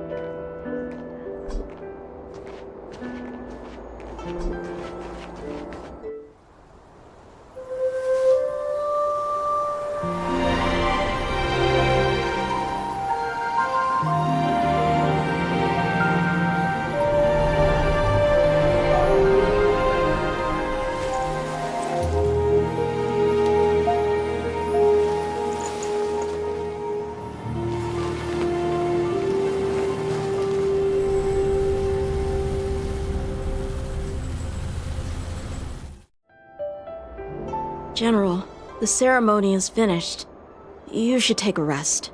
General, the ceremony is finished. You should take a rest.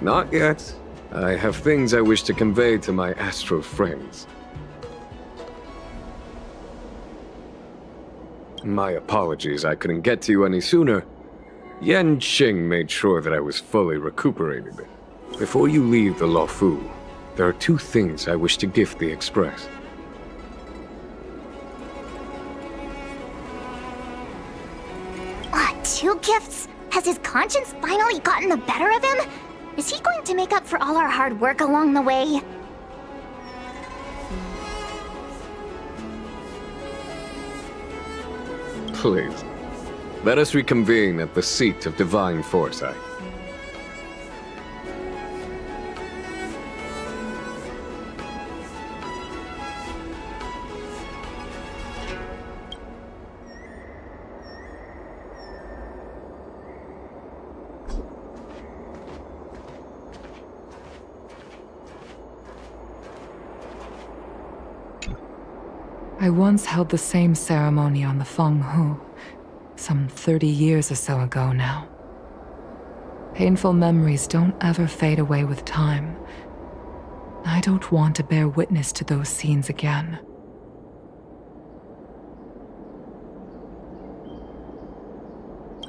Not yet. I have things I wish to convey to my astral friends. My apologies, I couldn't get to you any sooner. Yan Qing made sure that I was fully recuperated. Before you leave the Luofu, there are 2 things I wish to gift the Express. What, 2 gifts? Has his conscience finally gotten the better of him? Is he going to make up for all our hard work along the way? Please, let us reconvene at the seat of divine foresight. I once held the same ceremony on the Fenghu, some 30 years or so ago now. Painful memories don't ever fade away with time. I don't want to bear witness to those scenes again.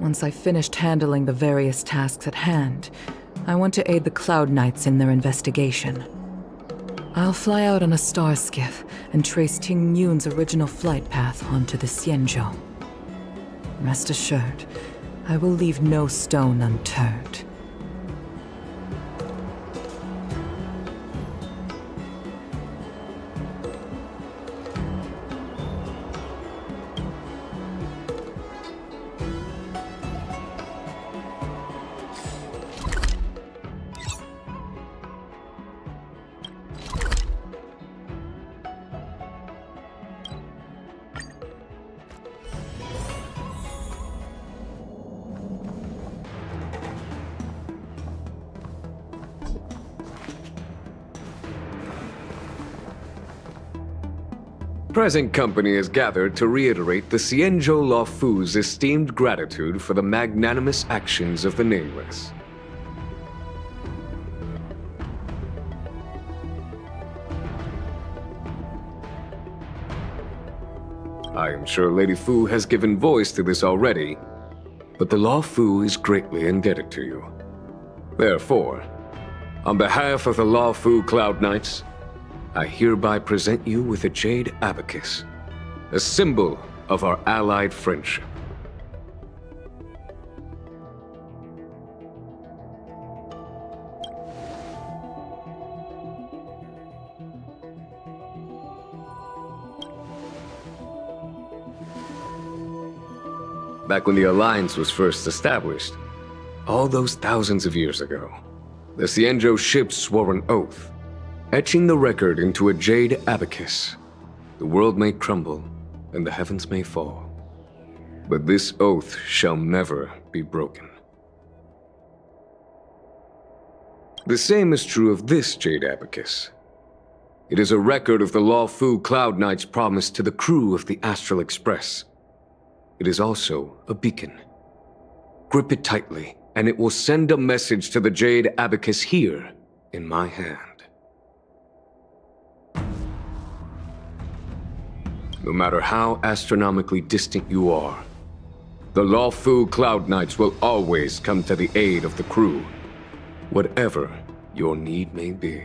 Once I've finished handling the various tasks at hand, I want to aid the Cloud Knights in their investigation. I'll fly out on a star skiff and trace Ting Yun's original flight path onto the Xianzhou. Rest assured, I will leave no stone unturned. Present company is gathered to reiterate the Xianzhou Luofu's esteemed gratitude for the magnanimous actions of the Nameless. I am sure Lady Fu has given voice to this already, but the Luofu is greatly indebted to you. Therefore, on behalf of the Luofu Cloud Knights, I hereby present you with a Jade Abacus, a symbol of our allied friendship. Back when the Alliance was first established, all those thousands of years ago, the Xianzhou ships swore an oath, etching the record into a Jade Abacus. The world may crumble, and the heavens may fall, but this oath shall never be broken. The same is true of this Jade Abacus. It is a record of the Luofu Cloud Knight's promise to the crew of the Astral Express. It is also a beacon. Grip it tightly, and it will send a message to the Jade Abacus here in my hand. no matter how astronomically distant you are. The Luofu Cloud Knights will always come to the aid of the crew, whatever your need may be.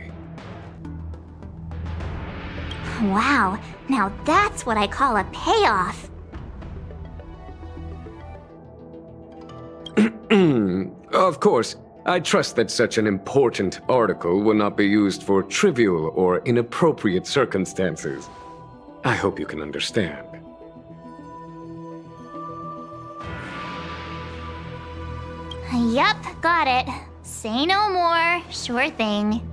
Wow, now that's what I call a payoff. Of course, I trust that such an important article will not be used for trivial or inappropriate circumstances. I hope you can understand. Yep, got it. Say no more. Sure thing.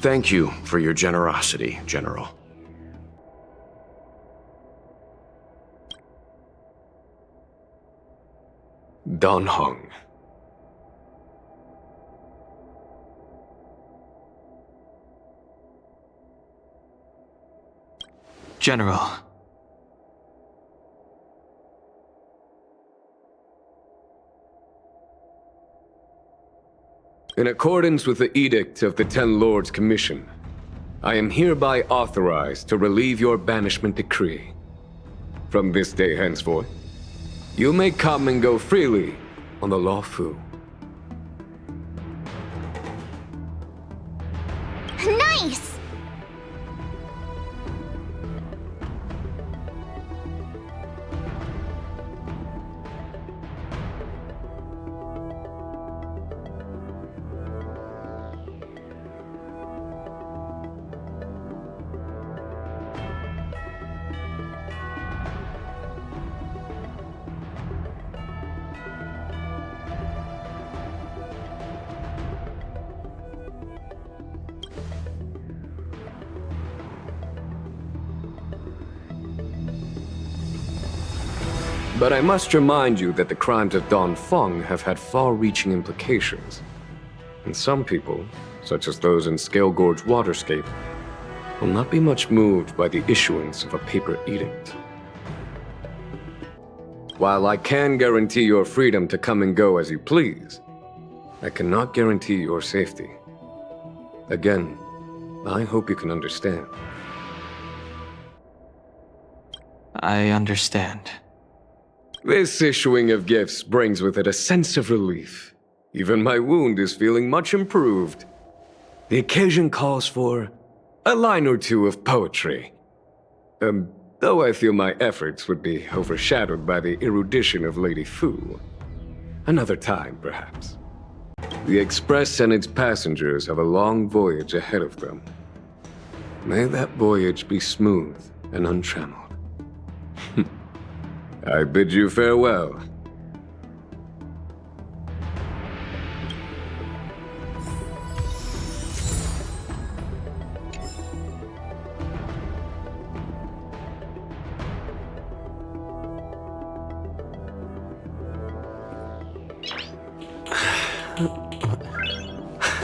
Thank you for your generosity, General. Don Hong. General. In accordance with the edict of the Ten Lords Commission, I am hereby authorized to relieve your banishment decree. From this day henceforth, you may come and go freely on the Luofu. Nice! But I must remind you that the crimes of Don Feng have had far-reaching implications. And some people, such as those in Scale Gorge Waterscape, will not be much moved by the issuance of a paper edict. While I can guarantee your freedom to come and go as you please, I cannot guarantee your safety. Again, I hope you can understand. I understand. This issuing of gifts brings with it a sense of relief. Even my wound is feeling much improved. The occasion calls for a line or two of poetry. Though I feel my efforts would be overshadowed by the erudition of Lady Fu. Another time, perhaps. The Express and its passengers have a long voyage ahead of them. May that voyage be smooth and untrammeled. I bid you farewell.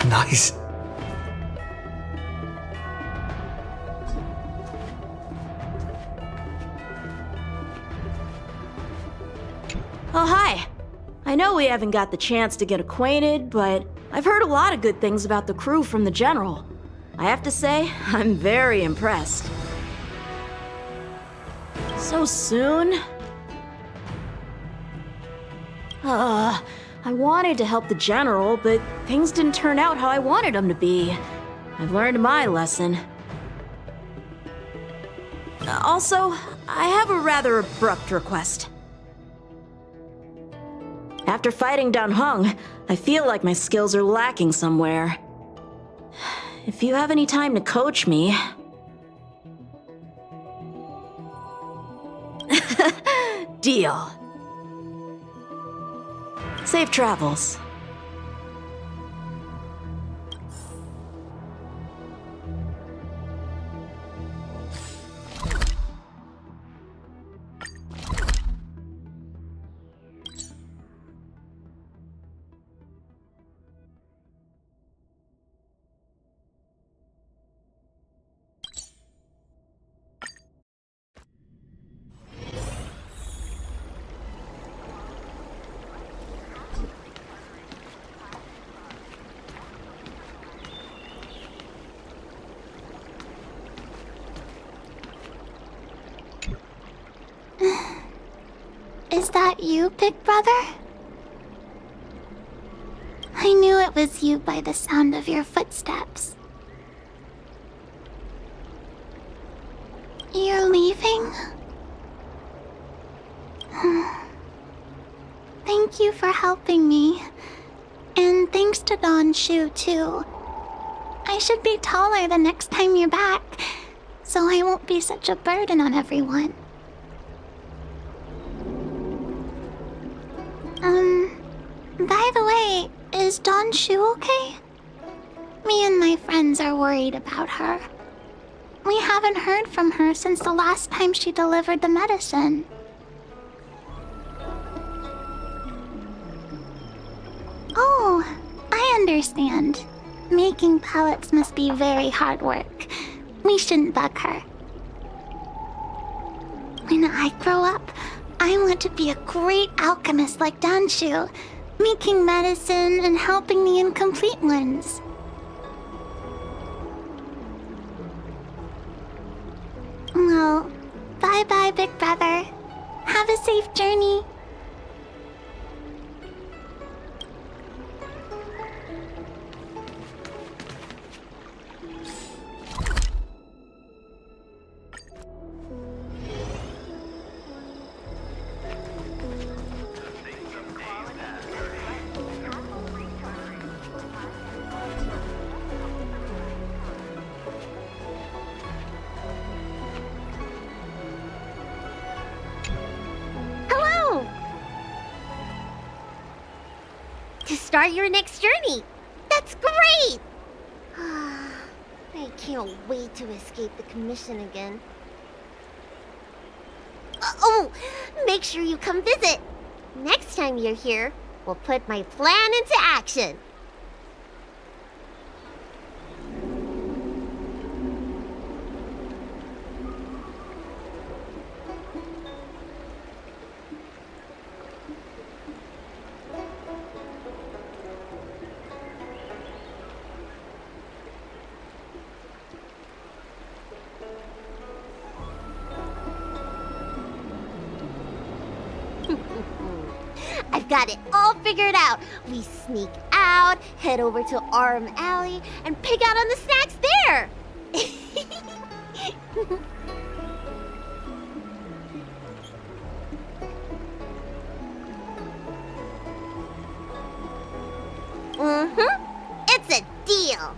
Nice. Oh, hi. I know we haven't got the chance to get acquainted, but I've heard a lot of good things about the crew from the General. I have to say, I'm very impressed. So soon? I wanted to help the General, but things didn't turn out how I wanted them to be. I've learned my lesson. Also, I have a rather abrupt request. After fighting Don Hong, I feel like my skills are lacking somewhere. If you have any time to coach me... Deal. Safe travels. that you, big brother? I knew it was you by the sound of your footsteps. You're leaving? Thank you for helping me. And thanks to Xianzhou, too. I should be taller the next time you're back, so I won't be such a burden on everyone. By the way, is Xianzhou okay? Me and my friends are worried about her. We haven't heard from her since the last time she delivered the medicine. Oh, I understand. Making pellets must be very hard work. We shouldn't bug her. When I grow up, I want to be a great alchemist like Xianzhou, making medicine and helping the incomplete ones. Well, bye-bye, big brother. Have a safe journey. Start your next journey. That's great! I can't wait to escape the commission again. Oh, make sure you come visit. Next time you're here, we'll put my plan into action. I've got it all figured out. We sneak out, head over to Arm Alley, and pick out on the snacks there. It's a deal.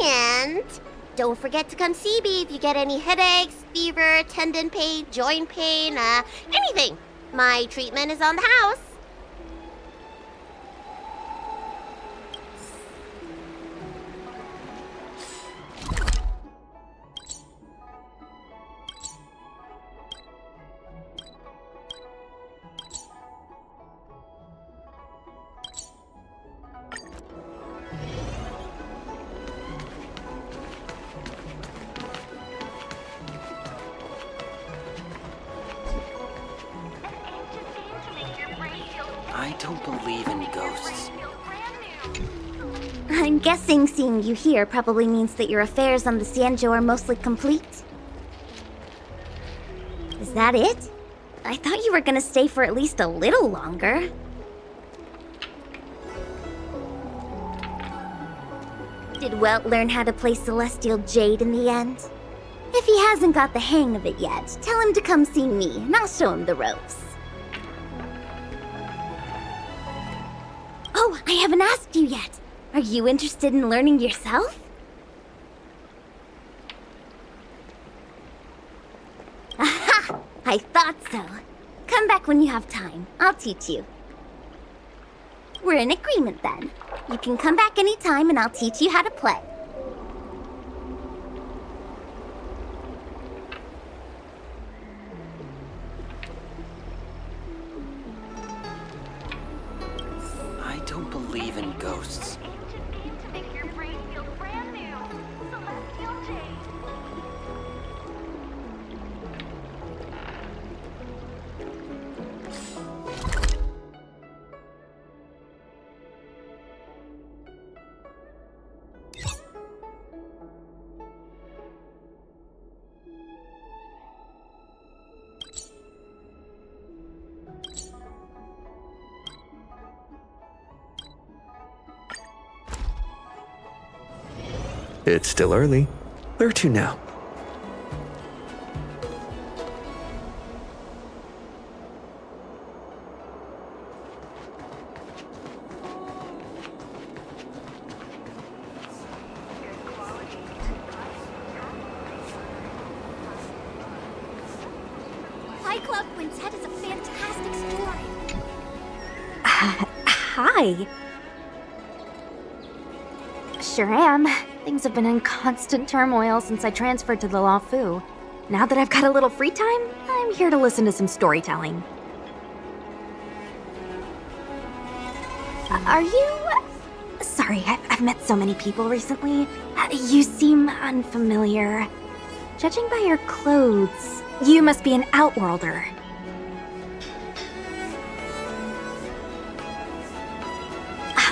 And don't forget to come see me if you get any headaches, fever, tendon pain, joint pain, anything. My treatment is on the house. I don't believe in ghosts. I'm guessing seeing you here probably means that your affairs on the Xianzhou are mostly complete. Is that it? I thought you were gonna stay for at least a little longer. Did Welt learn how to play Celestial Jade in the end? If he hasn't got the hang of it yet, tell him to come see me, and I'll show him the ropes. Oh, I haven't asked you yet. Are you interested in learning yourself? Aha! I thought so. Come back when you have time. I'll teach you. We're in agreement then. You can come back anytime and I'll teach you how to play. I don't believe in ghosts. It's still early. Where to now? High Club Quintet is a fantastic story. Hi. Sure am. Things have been in constant turmoil since I transferred to the Luofu. Now that I've got a little free time, I'm here to listen to some storytelling. Are you... Sorry, I've met so many people recently. You seem unfamiliar. Judging by your clothes, you must be an Outworlder.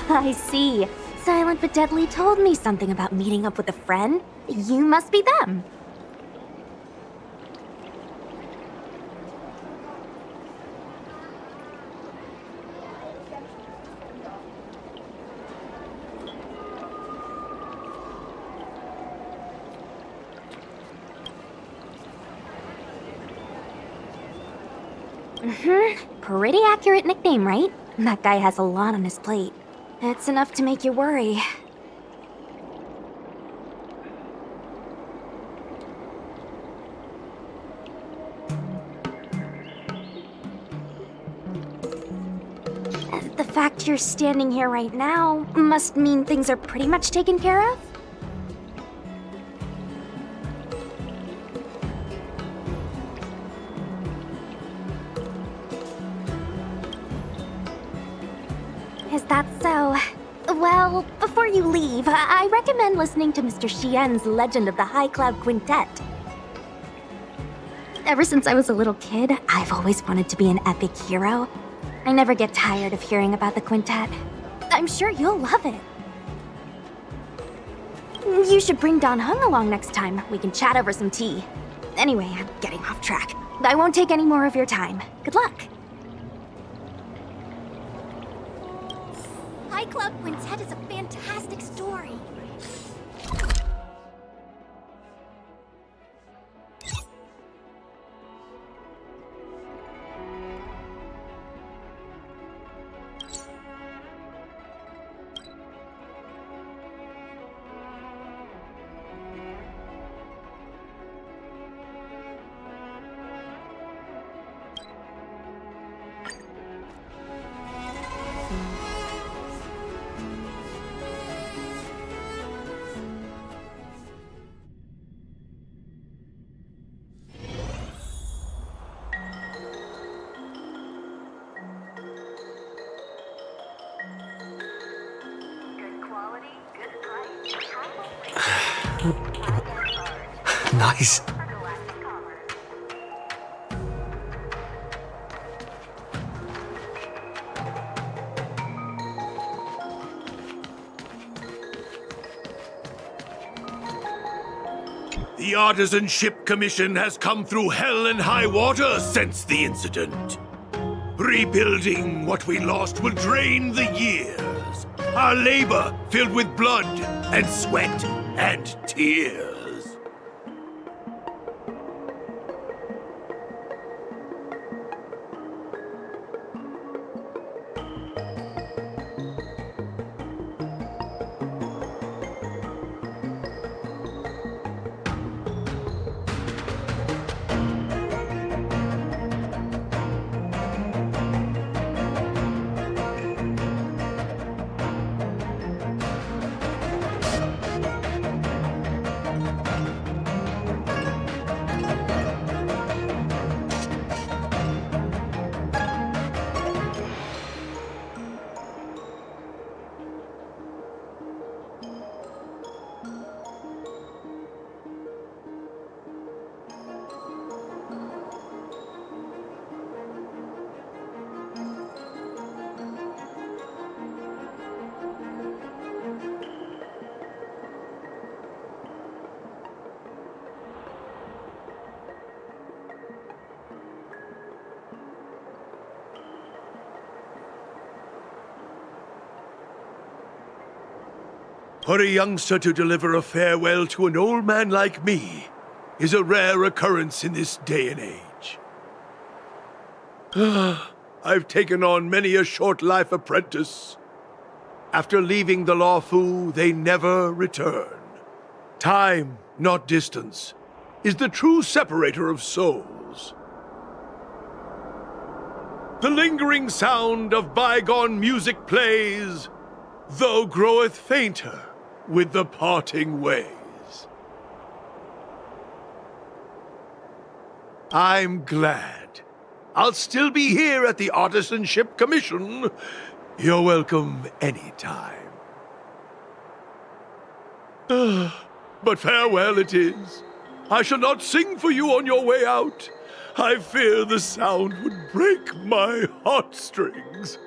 I see. Silent but Deadly told me something about meeting up with a friend. You must be them. Pretty accurate nickname, right? That guy has a lot on his plate. It's enough to make you worry. The fact you're standing here right now must mean things are pretty much taken care of? Is that so? Well, before you leave, I recommend listening to Mr. Xian's Legend of the High Cloud Quintet. Ever since I was a little kid, I've always wanted to be an epic hero. I never get tired of hearing about the quintet. I'm sure you'll love it. You should bring Don Hung along next time. We can chat over some tea. Anyway, I'm getting off track. I won't take any more of your time. Good luck. High Club Quintet is a fantastic story. Nice. The Artisan Ship Commission has come through hell and high water since the incident. Rebuilding what we lost will drain the years. Our labor filled with blood and sweat and tears. For a youngster to deliver a farewell to an old man like me is a rare occurrence in this day and age. I've taken on many a short-life apprentice. After leaving the Luofu, they never return. Time, not distance, is the true separator of souls. The lingering sound of bygone music plays, though groweth fainter with the parting ways. I'm glad. I'll still be here at the Artisanship Commission. You're welcome anytime. But farewell it is. I shall not sing for you on your way out. I fear the sound would break my heartstrings.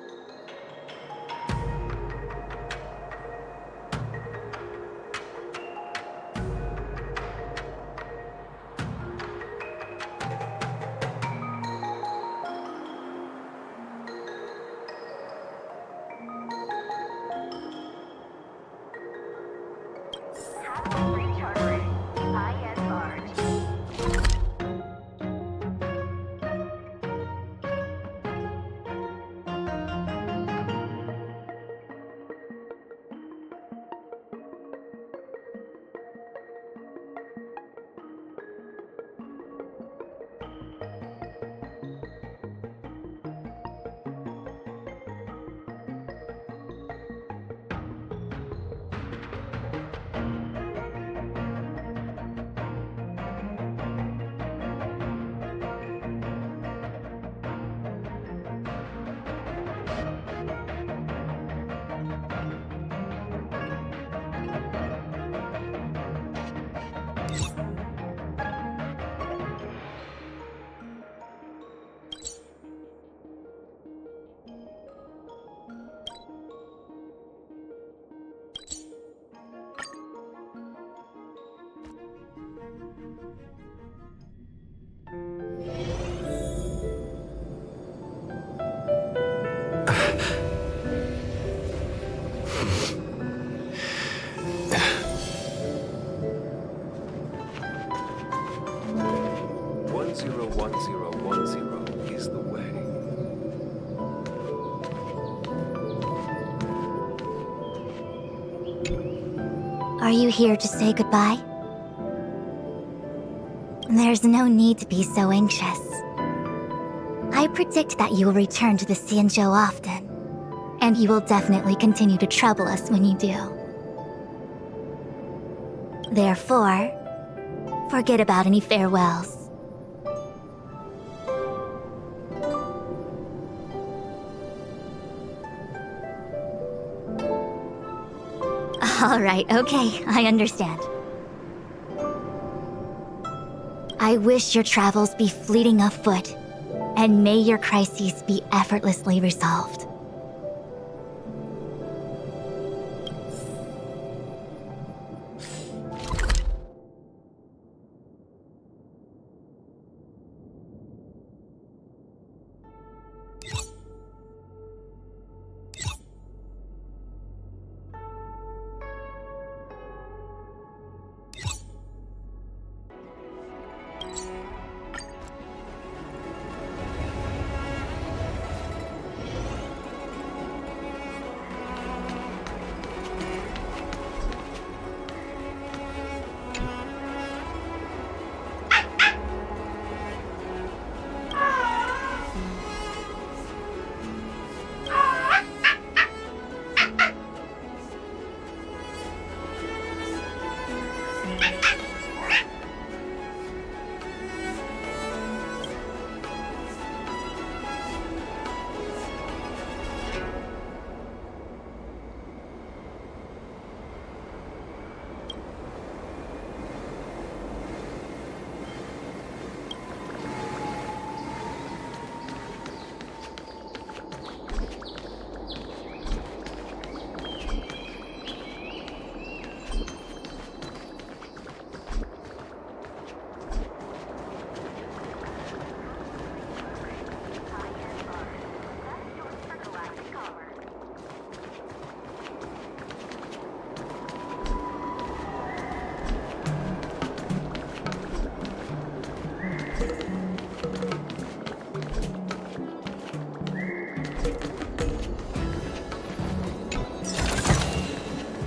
Is the way. Are you here to say goodbye? There's no need to be so anxious. I predict that you will return to the Xianzhou often, and you will definitely continue to trouble us when you do. Therefore, forget about any farewells. All right, okay, I understand. I wish your travels be fleeting of foot, and may your crises be effortlessly resolved.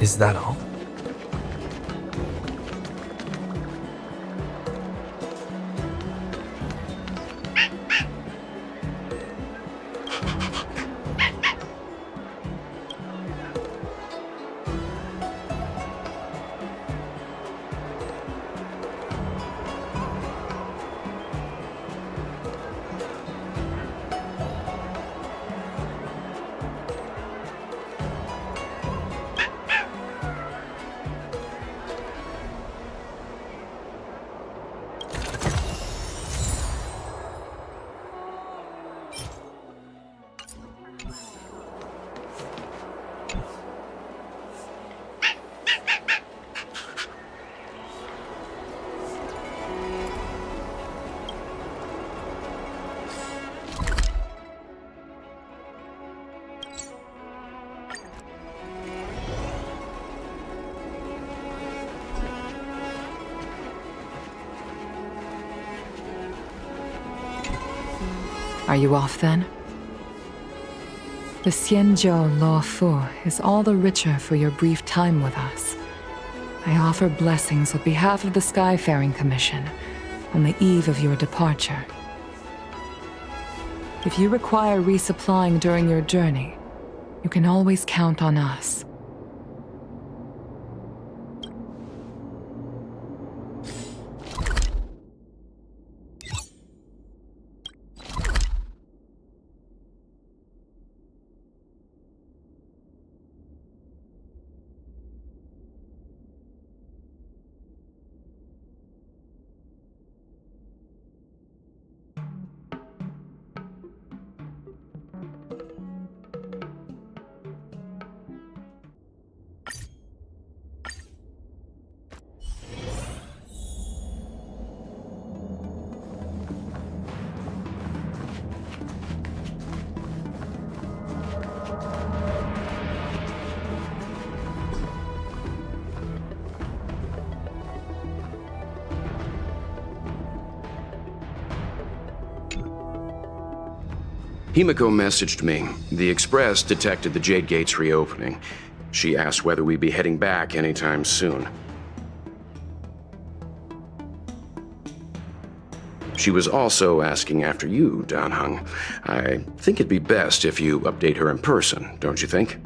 Is that all? Are you off then? The Xianzhou Lawfu is all the richer for your brief time with us. I offer blessings on behalf of the Skyfaring Commission on the eve of your departure. If you require resupplying during your journey, you can always count on us. Himiko messaged me. The Express detected the Jade Gates reopening. She asked whether we'd be heading back anytime soon. She was also asking after you, Danheng. I think it'd be best if you update her in person, don't you think?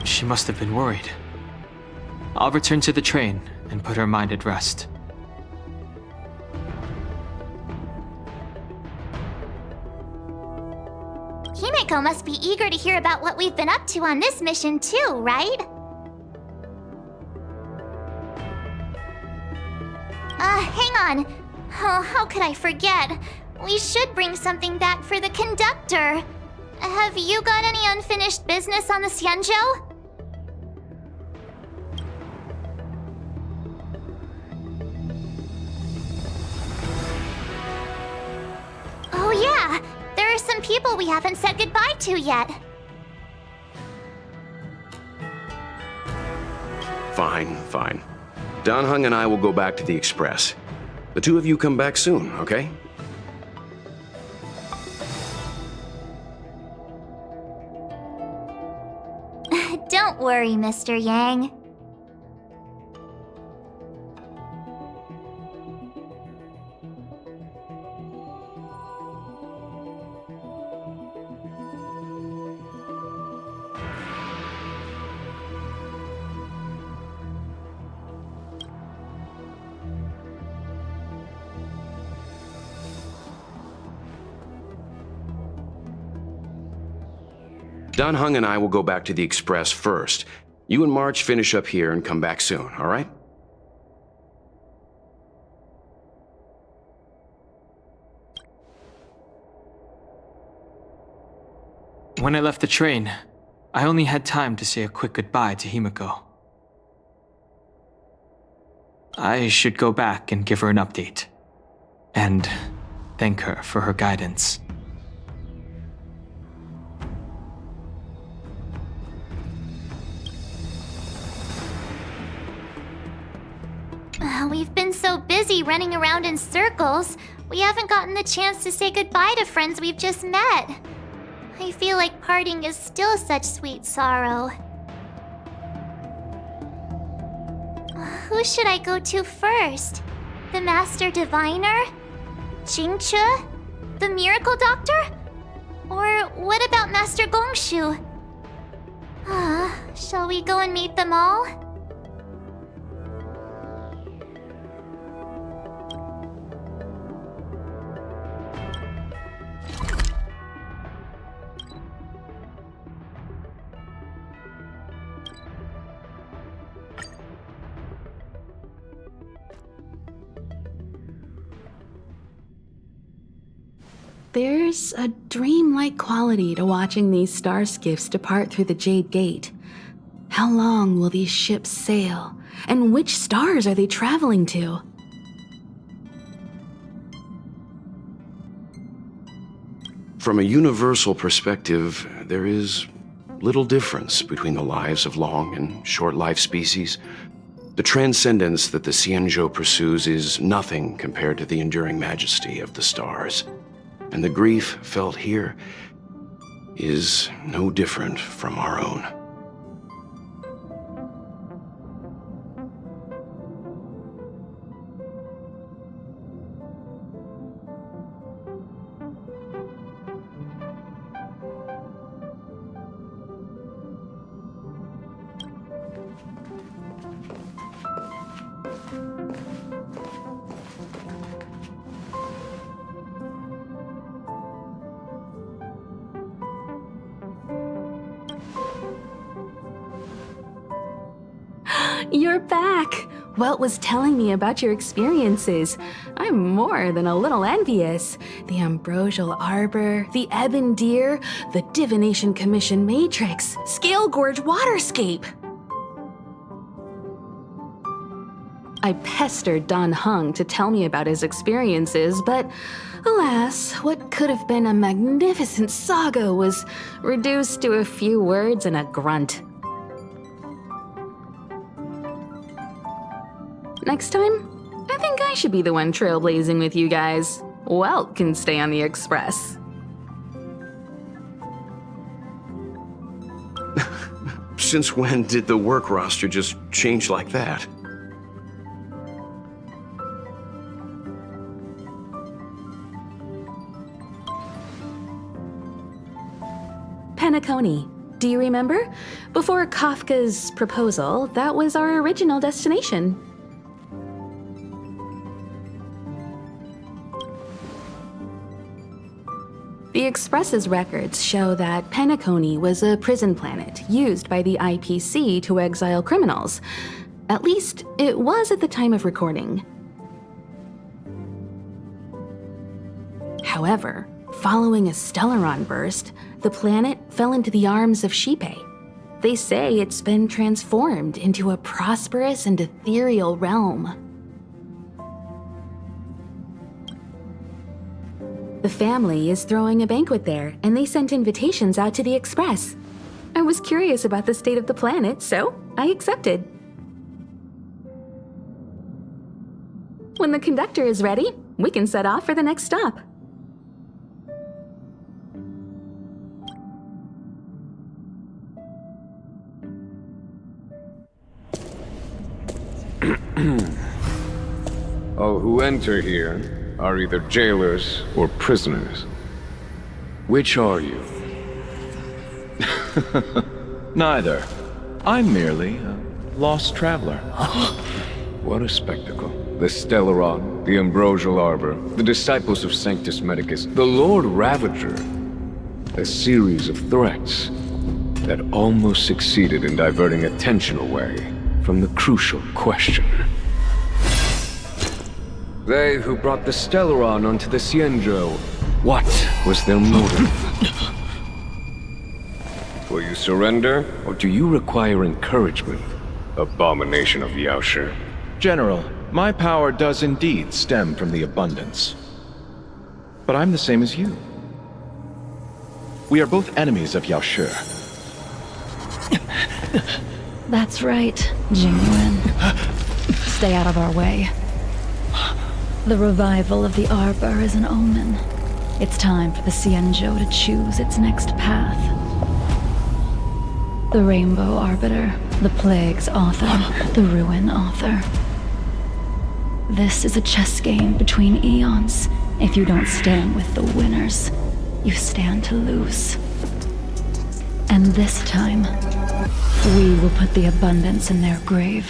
She must have been worried. I'll return to the train and put her mind at rest. Himiko must be eager to hear about what we've been up to on this mission too, right? Hang on. Oh, how could I forget? We should bring something back for the conductor. Have you got any unfinished business on the Xianzhou? Oh yeah, there are some people we haven't said goodbye to yet. Fine, fine. Danheng and I will go back to the Express. The two of you come back soon, okay? Don't worry, Mr. Yang. Danheng and I will go back to the Express first. You and March finish up here and come back soon, all right? When I left the train, I only had time to say a quick goodbye to Himiko. I should go back and give her an update. And thank her for her guidance. We've been so busy running around in circles, we haven't gotten the chance to say goodbye to friends we've just met. I feel like parting is still such sweet sorrow. Who should I go to first? The Master Diviner? Jingche? The Miracle Doctor? Or what about Master Gongshu? Shall we go and meet them all? There's a dreamlike quality to watching these star skiffs depart through the Jade Gate. How long will these ships sail? And which stars are they traveling to? From a universal perspective, there is little difference between the lives of long and short-lived species. The transcendence that the Xianzhou pursues is nothing compared to the enduring majesty of the stars. And the grief felt here is no different from our own. You're back! Welt was telling me about your experiences. I'm more than a little envious. The Ambrosial Arbor, the Ebon Deer, the Divination Commission Matrix, Scale Gorge Waterscape. I pestered Don Hung to tell me about his experiences, but alas, what could have been a magnificent saga was reduced to a few words and a grunt. Next time, I think I should be the one trailblazing with you guys. Welt can stay on the Express. Since when did the work roster just change like that? Penacony. Do you remember? Before Kafka's proposal, that was our original destination. The Express's records show that Penacony was a prison planet used by the IPC to exile criminals. At least, it was at the time of recording. However, following a Stellaron burst, the planet fell into the arms of Xipe. They say it's been transformed into a prosperous and ethereal realm. The family is throwing a banquet there, and they sent invitations out to the Express. I was curious about the state of the planet, so I accepted. When the conductor is ready, we can set off for the next stop. All who enter here are either jailers or prisoners. Which are you? Neither. I'm merely a lost traveler. What a spectacle. The Stellaron, the Ambrosial Arbor, the disciples of Sanctus Medicus, the Lord Ravager. A series of threats that almost succeeded in diverting attention away from the crucial question. They who brought the Stellaron onto the Xianzhou, what was their motive? Will you surrender, or do you require encouragement, abomination of Yaoshi? General, my power does indeed stem from the abundance. But I'm the same as you. We are both enemies of Yaoshi. That's right, Jingyuan. Stay out of our way. The revival of the Arbor is an omen. It's time for the Xianzhou to choose its next path. The Rainbow Arbiter, the Plague's author, the Ruin author. This is a chess game between eons. If you don't stand with the winners, you stand to lose. And this time, we will put the abundance in their grave.